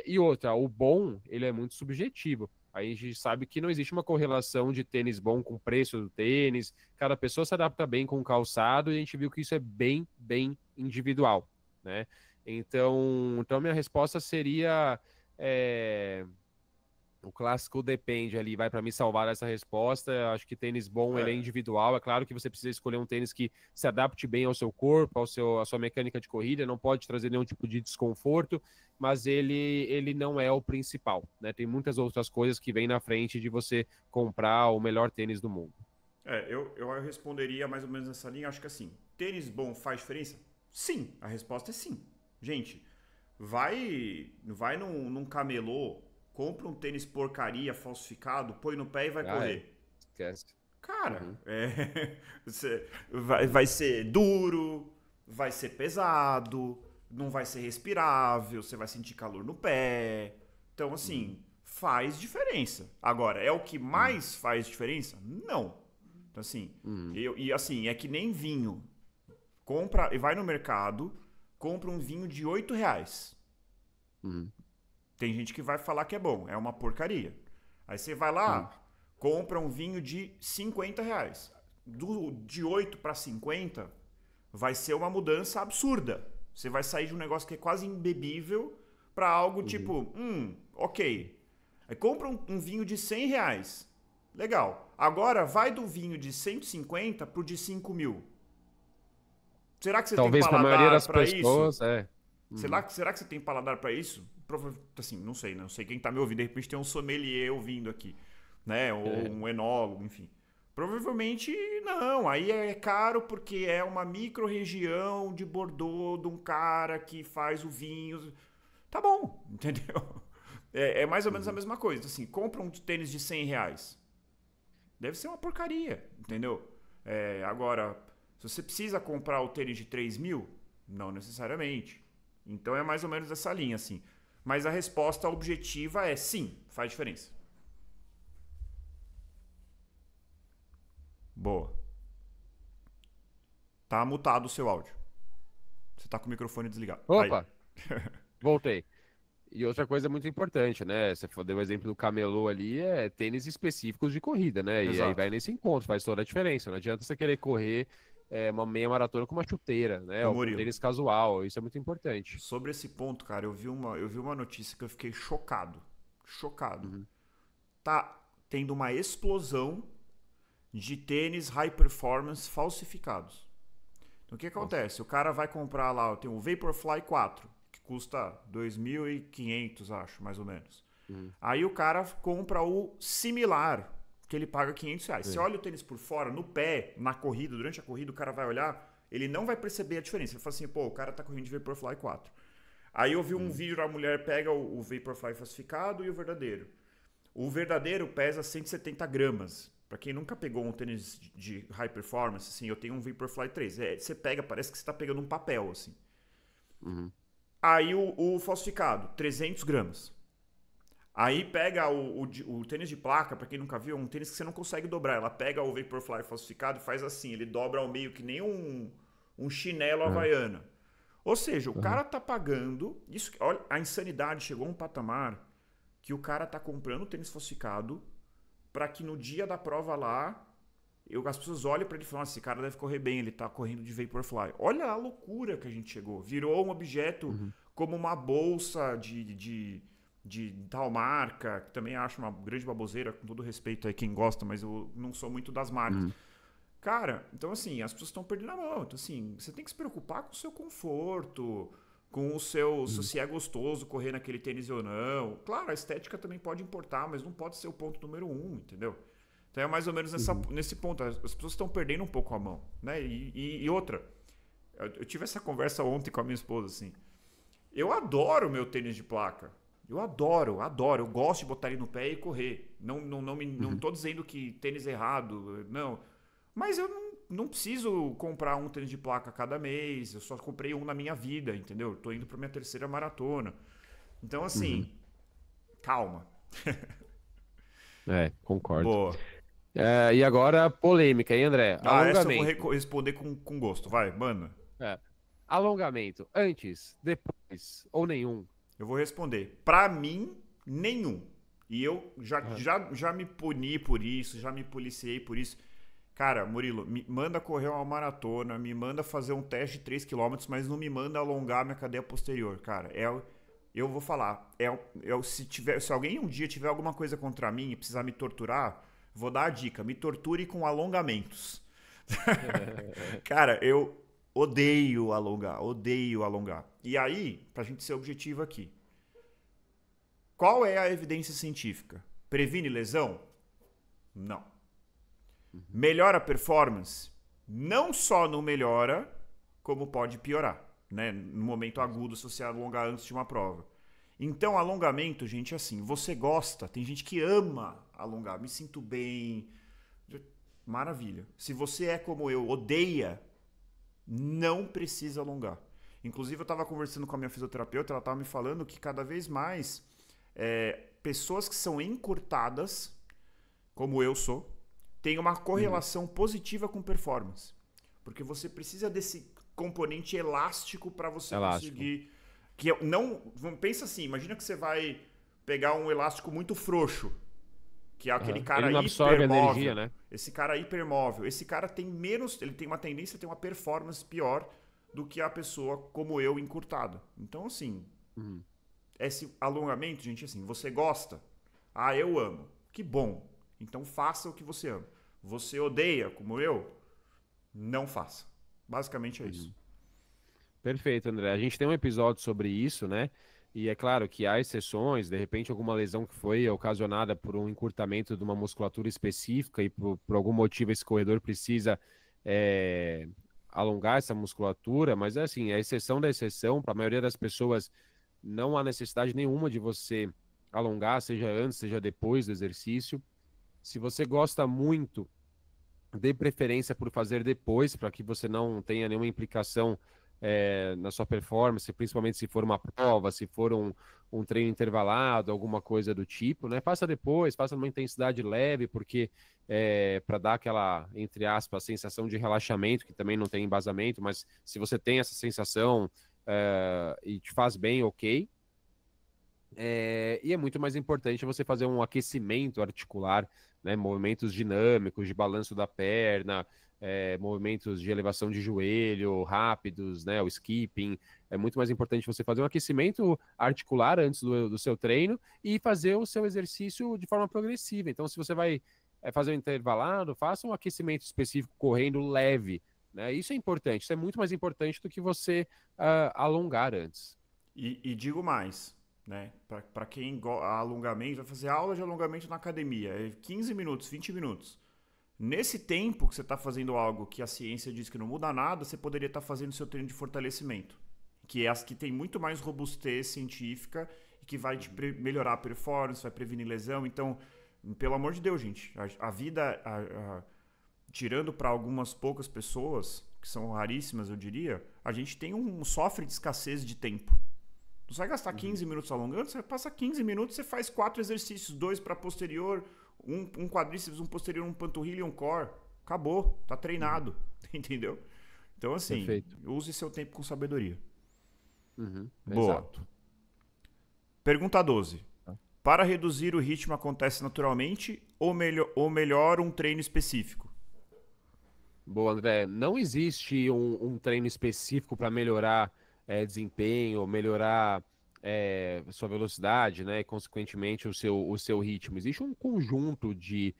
Speaker 2: E outra, o bom, ele é muito subjetivo. Aí a gente sabe que não existe uma correlação de tênis bom com o preço do tênis. Cada pessoa se adapta bem com o calçado e a gente viu que isso é bem, bem individual, né? Então minha resposta seria o clássico depende ali, vai para me salvar essa resposta. Acho que tênis bom ele é individual. É claro que você precisa escolher um tênis que se adapte bem ao seu corpo, à sua mecânica de corrida, não pode trazer nenhum tipo de desconforto, mas ele não é o principal, né? Tem muitas outras coisas que vêm na frente de você comprar o melhor tênis do mundo.
Speaker 1: Eu responderia mais ou menos nessa linha. Acho que assim, tênis bom faz diferença? Sim, a resposta é sim. Gente, vai num camelô, compra um tênis porcaria, falsificado, põe no pé e vai correr.
Speaker 2: Esquece.
Speaker 1: Cara, vai ser duro, vai ser pesado, não vai ser respirável, você vai sentir calor no pé. Então, assim, faz diferença. Agora, é o que mais faz diferença? Não. Então, assim, assim, é que nem vinho. Compra e vai no mercado, compra um vinho de R$8. Tem gente que vai falar que é bom, é uma porcaria. Aí você vai lá, compra um vinho de R$50. De 8 para 50 vai ser uma mudança absurda. Você vai sair de um negócio que é quase imbebível para algo tipo, ok. Aí compra um vinho de R$100. Legal. Agora vai do vinho de 150 pro de 5 mil. Será que você tem paladar para isso? Será que você tem paladar para isso? Assim, não sei quem tá me ouvindo. De repente tem um sommelier ouvindo aqui, né? Ou um enólogo, enfim. Provavelmente não. Aí é caro porque é uma micro-região de Bordeaux de um cara que faz o vinho. Tá bom, entendeu? É mais ou menos a mesma coisa. Assim, compra um tênis de R$ 100. Deve ser uma porcaria, entendeu? Agora, se você precisa comprar o tênis de 3.000, não necessariamente. Então é mais ou menos essa linha, assim. Mas a resposta objetiva é sim, faz diferença. Boa. Tá mutado o seu áudio. Você tá com o microfone desligado. Aí.
Speaker 2: Opa, voltei. E outra coisa muito importante, né? Você deu o exemplo do camelô ali, é tênis específicos de corrida, né? E aí
Speaker 1: Exato.
Speaker 2: vai nesse encontro, faz toda a diferença. Não adianta você querer correr uma meia maratona com uma chuteira, né?
Speaker 1: Ô,
Speaker 2: Ou com
Speaker 1: Murilo,
Speaker 2: tênis casual, isso é muito importante.
Speaker 1: sobre esse ponto, cara, eu vi uma notícia que eu fiquei chocado. Chocado.
Speaker 2: Uhum.
Speaker 1: Tá tendo uma explosão de tênis high performance falsificados. Então o que
Speaker 2: Nossa.
Speaker 1: acontece? O cara vai comprar lá, tem o Vaporfly 4, que custa 2.500, acho, mais ou menos.
Speaker 2: Uhum.
Speaker 1: Aí o cara compra o similar, que ele paga R$ 500. Você
Speaker 2: É.
Speaker 1: olha o tênis por fora, no pé, na corrida, durante a corrida, o cara vai olhar, ele não vai perceber a diferença. Ele fala assim, pô, o cara tá correndo de Vaporfly 4. Aí eu vi um vídeo, a mulher pega o Vaporfly falsificado e o verdadeiro. O verdadeiro pesa 170 gramas. Pra quem nunca pegou um tênis de high performance, assim, eu tenho um Vaporfly 3. Você pega, parece que você tá pegando um papel, assim.
Speaker 2: Uhum.
Speaker 1: Aí o falsificado, 300 gramas. Aí pega o tênis de placa, pra quem nunca viu, é um tênis que você não consegue dobrar. Ela pega o Vaporfly falsificado e faz assim, ele dobra ao meio que nem um chinelo
Speaker 2: Uhum.
Speaker 1: havaiana. Ou seja, o
Speaker 2: Uhum.
Speaker 1: cara tá pagando... Isso, olha, a insanidade chegou a um patamar que o cara tá comprando tênis falsificado pra que no dia da prova lá, as pessoas olhem pra ele e falam, esse cara deve correr bem, ele tá correndo de Vaporfly. Olha a loucura que a gente chegou. Virou um objeto
Speaker 2: Uhum.
Speaker 1: como uma bolsa de tal marca, que também acho uma grande baboseira, com todo respeito aí quem gosta, mas eu não sou muito das marcas.
Speaker 2: Uhum.
Speaker 1: Cara, então assim, as pessoas estão perdendo a mão. Então assim, você tem que se preocupar com o seu conforto, com o seu, se você é gostoso correr naquele tênis ou não. Claro, a estética também pode importar, mas não pode ser o ponto número 1, entendeu? Então é mais ou menos nesse ponto. As pessoas estão perdendo um pouco a mão, né? E outra, eu tive essa conversa ontem com a minha esposa, assim. Eu adoro meu tênis de placa. Eu adoro. Eu gosto de botar ele no pé e correr. Não tô dizendo que tênis é errado, não. Mas eu não preciso comprar um tênis de placa a cada mês. Eu só comprei um na minha vida, entendeu? Eu tô indo pra minha terceira maratona. Então, assim, calma.
Speaker 2: Concordo.
Speaker 1: Boa.
Speaker 2: E agora, polêmica, hein, André?
Speaker 1: Essa eu vou
Speaker 2: Alongamento.
Speaker 1: responder com gosto. Vai, manda.
Speaker 2: É. Alongamento, antes, depois ou nenhum?
Speaker 1: Eu vou responder. Pra mim, nenhum. E eu já me puni por isso, já me policiei por isso. Cara, Murilo, me manda correr uma maratona, me manda fazer um teste de 3 km, mas não me manda alongar minha cadeia posterior, cara. Eu vou falar, se alguém um dia tiver alguma coisa contra mim e precisar me torturar, vou dar a dica, me torture com alongamentos. Cara, eu odeio alongar. E aí, pra gente ser objetivo aqui, qual é a evidência científica? Previne lesão? Não. Melhora a performance? Não só não melhora, como pode piorar, né? No momento agudo, se você alongar antes de uma prova. Então, alongamento, gente, assim, você gosta, tem gente que ama alongar, me sinto bem, maravilha. Se você é como eu, odeia, não precisa alongar. Inclusive, eu estava conversando com a minha fisioterapeuta, ela estava me falando que cada vez mais pessoas que são encurtadas, como eu sou, têm uma correlação positiva com performance. Porque você precisa desse componente elástico para você conseguir... Pensa assim, imagina que você vai pegar um elástico muito frouxo, que é aquele cara
Speaker 2: ele não absorve
Speaker 1: hipermóvel.
Speaker 2: energia, né?
Speaker 1: Esse cara hipermóvel. Esse cara tem menos... Ele tem uma tendência a ter uma performance pior do que a pessoa como eu, encurtada. Então, assim... Esse alongamento, gente, assim, você gosta? Ah, eu amo. Que bom. Então faça o que você ama. Você odeia, como eu? Não faça. Basicamente é isso.
Speaker 2: Perfeito, André. A gente tem um episódio sobre isso, né? E é claro que há exceções, de repente alguma lesão que foi ocasionada por um encurtamento de uma musculatura específica e por algum motivo esse corredor precisa alongar essa musculatura, mas é assim, a exceção da exceção, para a maioria das pessoas não há necessidade nenhuma de você alongar, seja antes, seja depois do exercício. Se você gosta muito, dê preferência por fazer depois, para que você não tenha nenhuma implicação na sua performance, principalmente se for uma prova, se for um treino intervalado, alguma coisa do tipo, né? Faça depois, faça numa intensidade leve, porque para dar aquela, entre aspas, sensação de relaxamento, que também não tem embasamento, mas se você tem essa sensação e te faz bem, ok. E é muito mais importante você fazer um aquecimento articular, né? Movimentos dinâmicos de balanço da perna, movimentos de elevação de joelho rápidos, né? O skipping. É muito mais importante você fazer um aquecimento articular antes do seu treino e fazer o seu exercício de forma progressiva. Então, se você vai fazer um intervalado, faça um aquecimento específico correndo leve, né? Isso é importante. Isso é muito mais importante do que você alongar antes.
Speaker 1: E digo mais, né? Para quem alongamento, vai fazer aula de alongamento na academia, 15 minutos, 20 minutos. Nesse tempo que você está fazendo algo que a ciência diz que não muda nada, você poderia estar fazendo seu treino de fortalecimento, que é as que tem muito mais robustez científica e que vai te melhorar a performance, vai prevenir lesão. Então, pelo amor de Deus, gente, a vida, tirando para algumas poucas pessoas, que são raríssimas, eu diria, a gente tem sofre de escassez de tempo. Você vai gastar 15 minutos alongando, você passa 15 minutos, você faz 4 exercícios, 2 para posterior, um quadríceps, um posterior, um panturrilha e um core. Acabou, tá treinado, entendeu? Então, assim,
Speaker 2: Perfeito.
Speaker 1: use seu tempo com sabedoria. Boa.
Speaker 2: Exato.
Speaker 1: Pergunta 12. Para reduzir o ritmo acontece naturalmente ou melhor um treino específico?
Speaker 2: Boa, André. Não existe um treino específico para melhorar desempenho, melhorar sua velocidade, né? E, consequentemente, o seu ritmo. Existe um conjunto de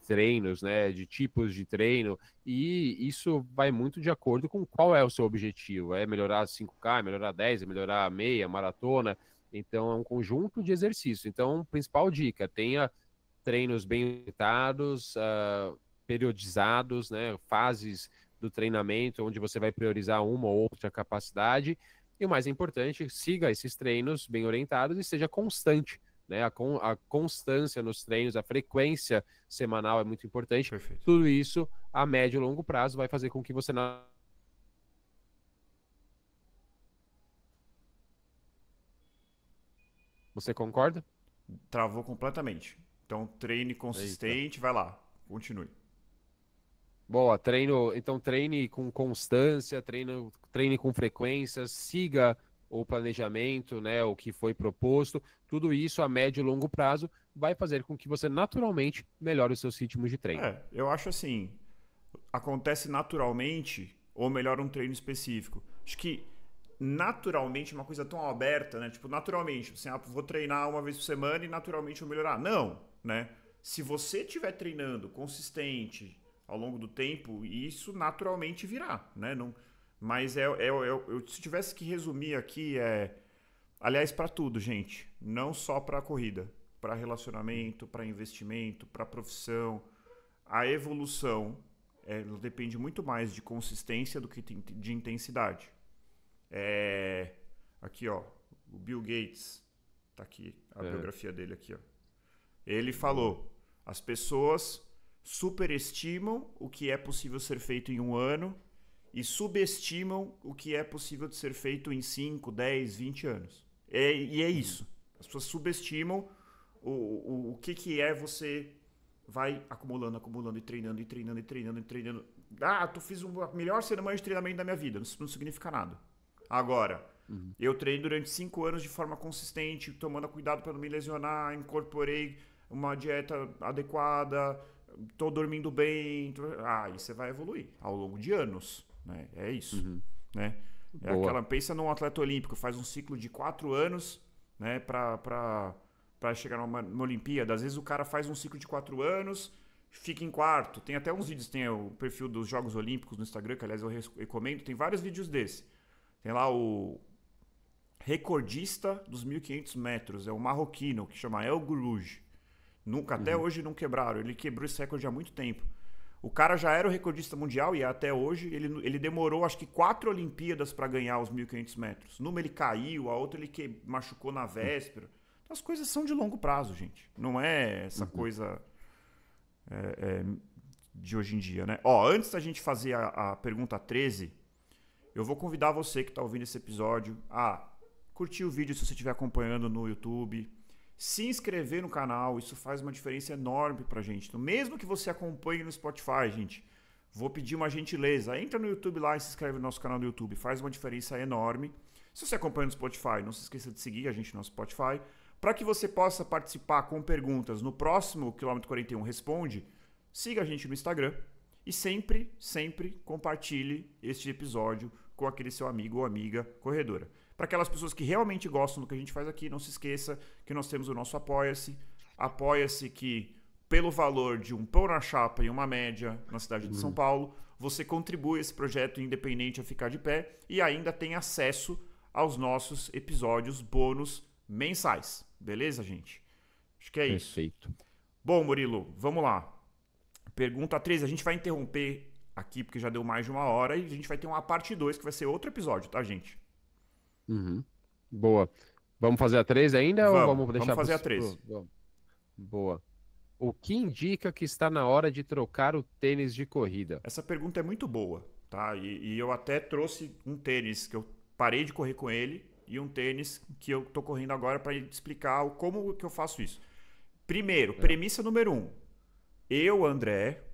Speaker 2: treinos, né? De tipos de treino, e isso vai muito de acordo com qual é o seu objetivo. É melhorar 5K, melhorar 10, é melhorar meia, maratona. Então, é um conjunto de exercícios. Então, principal dica, tenha treinos bem orientados, periodizados, né? Fases do treinamento onde você vai priorizar uma ou outra capacidade. E o mais importante, siga esses treinos bem orientados e seja constante, né? A constância nos treinos, a frequência semanal é muito importante.
Speaker 1: Perfeito.
Speaker 2: Tudo isso, a médio e longo prazo, vai fazer com que você não... Você concorda?
Speaker 1: Travou completamente. Então, treine
Speaker 2: Eita.
Speaker 1: consistente, vai lá, continue.
Speaker 2: Boa, então treine com constância, treine com frequência, siga o planejamento, né, o que foi proposto. Tudo isso a médio e longo prazo vai fazer com que você naturalmente melhore os seus ritmos de treino.
Speaker 1: Eu acho assim, acontece naturalmente ou melhor um treino específico. Acho que naturalmente é uma coisa tão aberta, né? Tipo, naturalmente, assim, vou treinar uma vez por semana e naturalmente vou melhorar. Não, né? Se você estiver treinando consistente ao longo do tempo, isso naturalmente virá, né? Não, mas se tivesse que resumir aqui, aliás, para tudo, gente, não só para corrida, para relacionamento, para investimento, para profissão, a evolução depende muito mais de consistência do que de intensidade. Aqui, ó, o Bill Gates, tá aqui a biografia dele aqui, ó. Ele falou: as pessoas superestimam o que é possível ser feito em um ano e subestimam o que é possível de ser feito em 5, 10, 20 anos. E é isso. As pessoas subestimam o que é você vai acumulando e treinando, e treinando, e treinando, e treinando. Tu fiz a melhor semana de treinamento da minha vida. Isso não significa nada. Agora, eu treino durante 5 anos de forma consistente, tomando cuidado para não me lesionar, incorporei uma dieta adequada, tô dormindo bem. Aí você vai evoluir ao longo de anos, né? É isso, né? Pensa num atleta olímpico, faz um ciclo de 4 anos, né, para chegar numa Olimpíada. Às vezes o cara faz um ciclo de 4 anos, fica em quarto. Tem até uns vídeos, tem o perfil dos Jogos Olímpicos no Instagram, que aliás eu recomendo, tem vários vídeos desse. Tem lá o recordista dos 1.500 metros, é o marroquino, que chama El Gurouj. Até hoje não quebraram, ele quebrou esse recorde há muito tempo. O cara já era o recordista mundial e até hoje ele demorou acho que 4 Olimpíadas para ganhar os 1.500 metros. Numa ele caiu, a outra ele machucou na véspera. As coisas são de longo prazo, gente. Não é essa coisa de hoje em dia, né? Ó, antes da gente fazer a pergunta 13, eu vou convidar você que está ouvindo esse episódio a curtir o vídeo se você estiver acompanhando no YouTube, se inscrever no canal, isso faz uma diferença enorme pra gente. Então, mesmo que você acompanhe no Spotify, gente, vou pedir uma gentileza. Entra no YouTube lá e se inscreve no nosso canal do YouTube. Faz uma diferença enorme. Se você acompanha no Spotify, não se esqueça de seguir a gente no Spotify, para que você possa participar com perguntas no próximo Quilômetro 41 Responde. Siga a gente no Instagram e sempre, sempre compartilhe este episódio com aquele seu amigo ou amiga corredora. Para aquelas pessoas que realmente gostam do que a gente faz aqui, não se esqueça que nós temos o nosso Apoia-se. Apoia-se que, pelo valor de um pão na chapa e uma média na cidade de São Paulo, você contribui esse projeto independente a ficar de pé e ainda tem acesso aos nossos episódios bônus mensais. Beleza, gente? Acho que é isso.
Speaker 2: Perfeito.
Speaker 1: Bom, Murilo, vamos lá. Pergunta 13. A gente vai interromper aqui porque já deu mais de 1 hora e a gente vai ter uma parte 2 que vai ser outro episódio, tá, gente?
Speaker 2: Boa. Vamos fazer a 13 ainda ou vamos deixar
Speaker 1: fazer a 13.
Speaker 2: Boa. O que indica que está na hora de trocar o tênis de corrida?
Speaker 1: Essa pergunta é muito boa, tá? E eu até trouxe um tênis que eu parei de correr com ele e um tênis que eu tô correndo agora para explicar como que eu faço isso. Primeiro, premissa número 1. Eu, André,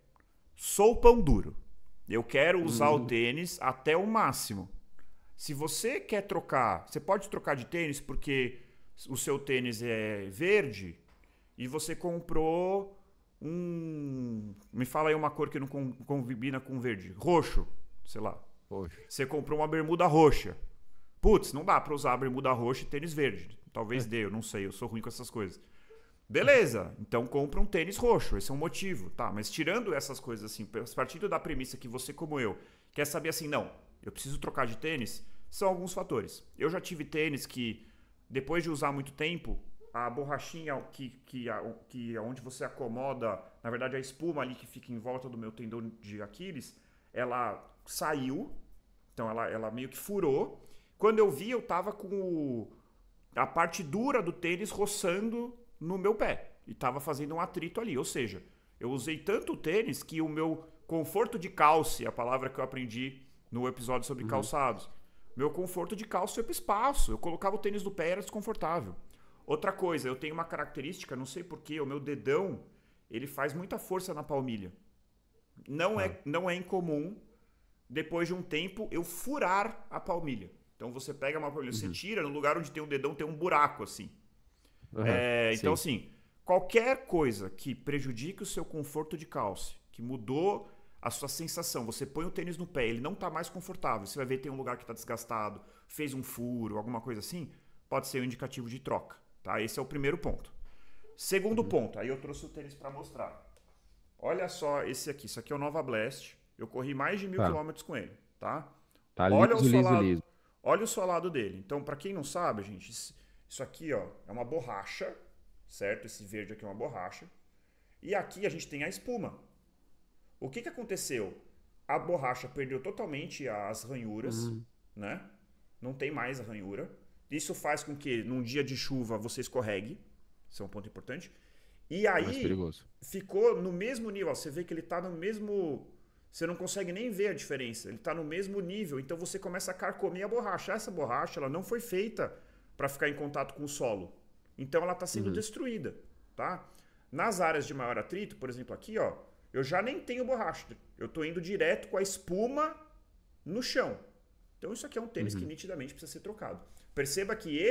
Speaker 1: sou pão duro. Eu quero usar o tênis até o máximo. Se você quer trocar, você pode trocar de tênis porque o seu tênis é verde e você comprou me fala aí uma cor que não combina com verde. Roxo, sei lá.
Speaker 2: Poxa.
Speaker 1: Você comprou uma bermuda roxa. Putz, não dá pra usar a bermuda roxa e tênis verde. Talvez dê, eu não sei, eu sou ruim com essas coisas. Beleza, então compra um tênis roxo, esse é um motivo, tá? Mas tirando essas coisas assim, partindo da premissa que você como eu quer saber assim, não, eu preciso trocar de tênis, são alguns fatores. Eu já tive tênis que, depois de usar muito tempo, a borrachinha que onde você acomoda, na verdade a espuma ali que fica em volta do meu tendão de Aquiles, ela saiu, então ela meio que furou. Quando eu vi, eu tava com a parte dura do tênis roçando no meu pé e tava fazendo um atrito ali, ou seja, eu usei tanto o tênis que o meu conforto de calça, a palavra que eu aprendi no episódio sobre calçados, meu conforto de calça foi pro espaço, eu colocava o tênis no pé e era desconfortável. Outra coisa, eu tenho uma característica, não sei porquê, o meu dedão, ele faz muita força na palmilha. Não é incomum, depois de um tempo, eu furar a palmilha. Então você pega uma palmilha, você tira, no lugar onde tem um dedão tem um buraco assim. Então assim, qualquer coisa que prejudique o seu conforto de calça, que mudou a sua sensação, você põe o tênis no pé, ele não está mais confortável, você vai ver que tem um lugar que está desgastado, fez um furo, alguma coisa assim, pode ser um indicativo de troca, tá? Esse é o primeiro ponto. Segundo ponto, aí eu trouxe o tênis para mostrar. Olha só esse aqui, isso aqui é o Nova Blast, eu corri mais de 1000 quilômetros com ele, tá?
Speaker 2: Tá
Speaker 1: Olha
Speaker 2: liso, liso.
Speaker 1: Olha o solado dele. Então, para quem não sabe, gente, isso aqui, ó, é uma borracha, certo? Esse verde aqui é uma borracha. E aqui a gente tem a espuma. O que aconteceu? A borracha perdeu totalmente as ranhuras, né? Não tem mais a ranhura. Isso faz com que num dia de chuva você escorregue. Isso é um ponto importante. E aí ficou no mesmo nível. Você vê que ele tá no mesmo... Você não consegue nem ver a diferença. Ele está no mesmo nível. Então você começa a carcomer a borracha. Essa borracha ela não foi feita para ficar em contato com o solo. Então ela está sendo destruída, tá? Nas áreas de maior atrito, por exemplo aqui, ó, eu já nem tenho borracha. Eu estou indo direto com a espuma no chão. Então isso aqui é um tênis que nitidamente precisa ser trocado. Perceba que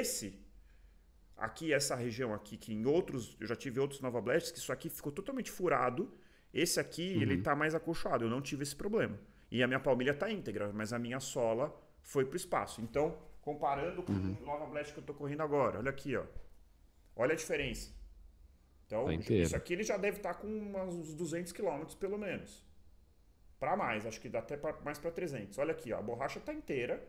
Speaker 1: essa região aqui, que em outros, eu já tive outros Nova Blasts, que isso aqui ficou totalmente furado. Esse aqui, ele tá mais acolchoado. Eu não tive esse problema. E a minha palmilha tá íntegra, mas a minha sola foi pro espaço. Então, comparando com o Nova Blast que eu tô correndo agora, olha aqui, ó. Olha a diferença. Então, isso aqui ele já deve estar com uns 200 km pelo menos. Para mais, acho que dá até mais para 300. Olha aqui, ó, a borracha tá inteira.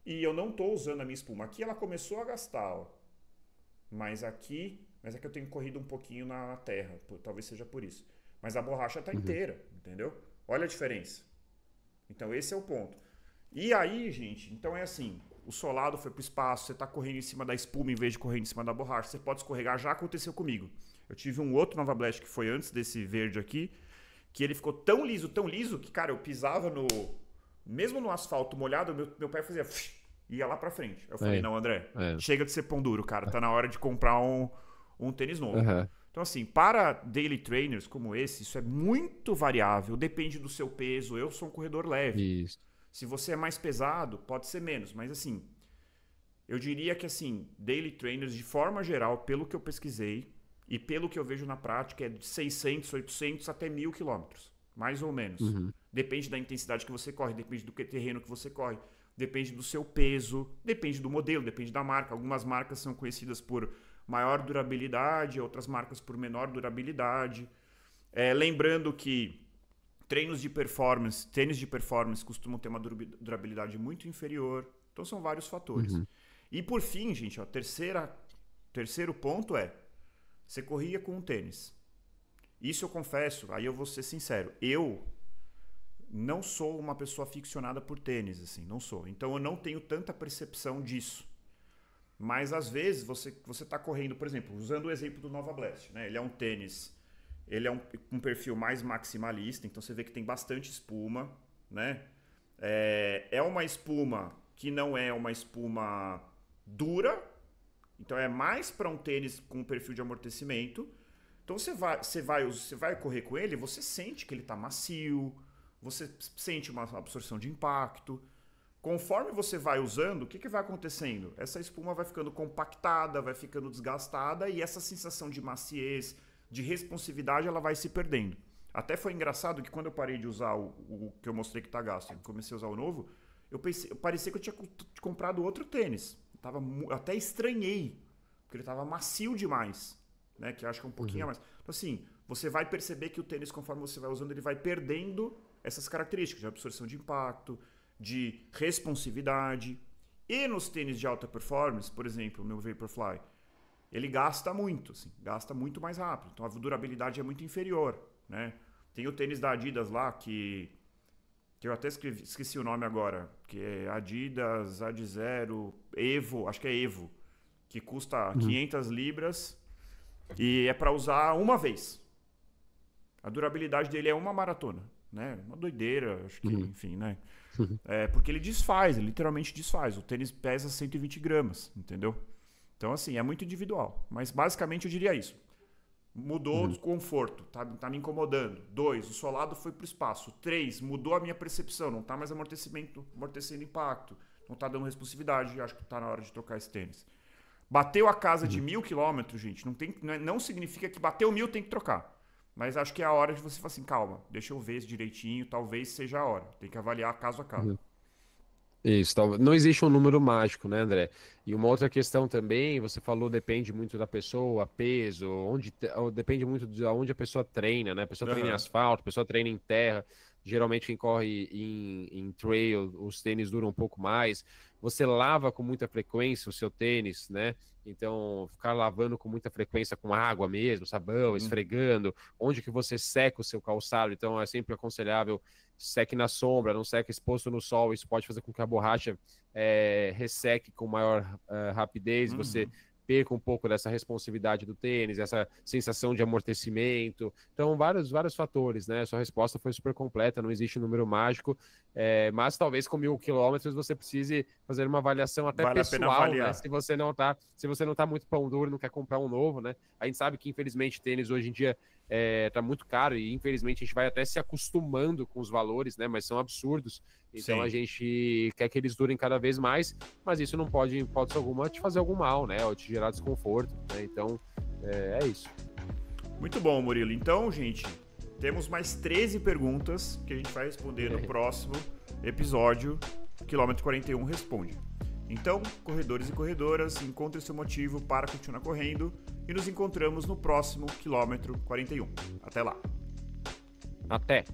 Speaker 1: E eu não tô usando a minha espuma. Aqui ela começou a gastar, ó. Mas é que eu tenho corrido um pouquinho na terra. Talvez seja por isso. Mas a borracha tá inteira, entendeu? Olha a diferença. Então esse é o ponto. E aí, gente, então é assim, o solado foi pro espaço, você tá correndo em cima da espuma em vez de correr em cima da borracha, você pode escorregar, já aconteceu comigo. Eu tive um outro Nova Blast que foi antes desse verde aqui, que ele ficou tão liso, que, cara, eu pisava mesmo no asfalto molhado, meu pé fazia... ia lá pra frente. Eu falei, não, André, chega de ser pão duro, cara, tá na hora de comprar um tênis novo. Então, assim, para daily trainers como esse, isso é muito variável, depende do seu peso. Eu sou um corredor leve.
Speaker 2: Isso.
Speaker 1: Se você é mais pesado, pode ser menos, mas assim, eu diria que assim, daily trainers, de forma geral, pelo que eu pesquisei e pelo que eu vejo na prática, é de 600, 800 até 1.000 quilômetros, mais ou menos. Depende da intensidade que você corre, depende do terreno que você corre, depende do seu peso, depende do modelo, depende da marca. Algumas marcas são conhecidas por maior durabilidade, outras marcas por menor durabilidade. Lembrando que tênis de performance costumam ter uma durabilidade muito inferior. Então são vários fatores. E por fim, gente, ó, terceiro ponto você corria com um tênis. Isso eu confesso, aí eu vou ser sincero, eu não sou uma pessoa aficionada por tênis, assim, não sou. Então eu não tenho tanta percepção disso. Mas às vezes você está correndo, por exemplo, usando o exemplo do Nova Blast, né? Ele é um tênis, ele é um perfil mais maximalista, então você vê que tem bastante espuma, né? É uma espuma que não é uma espuma dura, então é mais para um tênis com perfil de amortecimento. Então você vai correr com ele, você sente que ele está macio, você sente uma absorção de impacto. Conforme você vai usando, o que vai acontecendo? Essa espuma vai ficando compactada, vai ficando desgastada e essa sensação de maciez, de responsividade, ela vai se perdendo. Até foi engraçado que quando eu parei de usar o que eu mostrei que tá gasto e comecei a usar o novo, eu parecia que eu tinha comprado outro tênis. Até estranhei, porque ele tava macio demais, né? Que eu acho que é um pouquinho a mais. Então assim, você vai perceber que o tênis, conforme você vai usando, ele vai perdendo essas características de absorção de impacto, de responsividade. E nos tênis de alta performance, por exemplo, o meu Vaporfly, ele gasta muito, assim, gasta muito mais rápido. Então a durabilidade é muito inferior, né? Tem o tênis da Adidas lá, que eu até esqueci o nome agora, que é Adidas Adizero Evo, acho que é Evo, que custa 500 libras e é para usar uma vez. A durabilidade dele é uma maratona, né? Uma doideira, acho que, enfim, né? Porque ele literalmente desfaz. O tênis pesa 120 gramas, entendeu? Então, assim, é muito individual. Mas, basicamente, eu diria isso. Mudou o conforto, tá me incomodando. 2, o solado foi pro espaço. 3, mudou a minha percepção, não tá mais amortecendo impacto, não tá dando responsividade, acho que tá na hora de trocar esse tênis. Bateu a casa de 1.000 quilômetros, gente, não significa que bateu 1.000 tem que trocar. Mas acho que é a hora de você falar assim, calma, deixa eu ver direitinho, talvez seja a hora. Tem que avaliar caso a caso.
Speaker 2: Isso, não existe um número mágico, né, André? E uma outra questão também, você falou, depende muito da pessoa, peso, depende muito de onde a pessoa treina, né? A pessoa treina em asfalto, a pessoa treina em terra. Geralmente quem corre em trail, os tênis duram um pouco mais. Você lava com muita frequência o seu tênis, né? Então, ficar lavando com muita frequência com água mesmo, sabão, esfregando. Onde que você seca o seu calçado? Então, é sempre aconselhável seque na sombra, não seque exposto no sol. Isso pode fazer com que a borracha resseque com maior rapidez. Você perca um pouco dessa responsividade do tênis, essa sensação de amortecimento. Então, vários fatores, né? Sua resposta foi super completa, não existe número mágico, mas talvez com 1.000 quilômetros você precise fazer uma avaliação até pessoal, né? Se você não tá muito pão duro, não quer comprar um novo, né? A gente sabe que, infelizmente, tênis hoje em dia tá muito caro e, infelizmente, a gente vai até se acostumando com os valores, né? Mas são absurdos. Então, a gente quer que eles durem cada vez mais, mas isso não pode, em hipótese alguma, te fazer algum mal, né? Ou te gerar desconforto, né? Então, é isso.
Speaker 1: Muito bom, Murilo. Então, gente, temos mais 13 perguntas que a gente vai responder no próximo episódio. Quilômetro 41 responde. Então, corredores e corredoras, encontre seu motivo para continuar correndo e nos encontramos no próximo Quilômetro 41. Até lá.
Speaker 2: Até.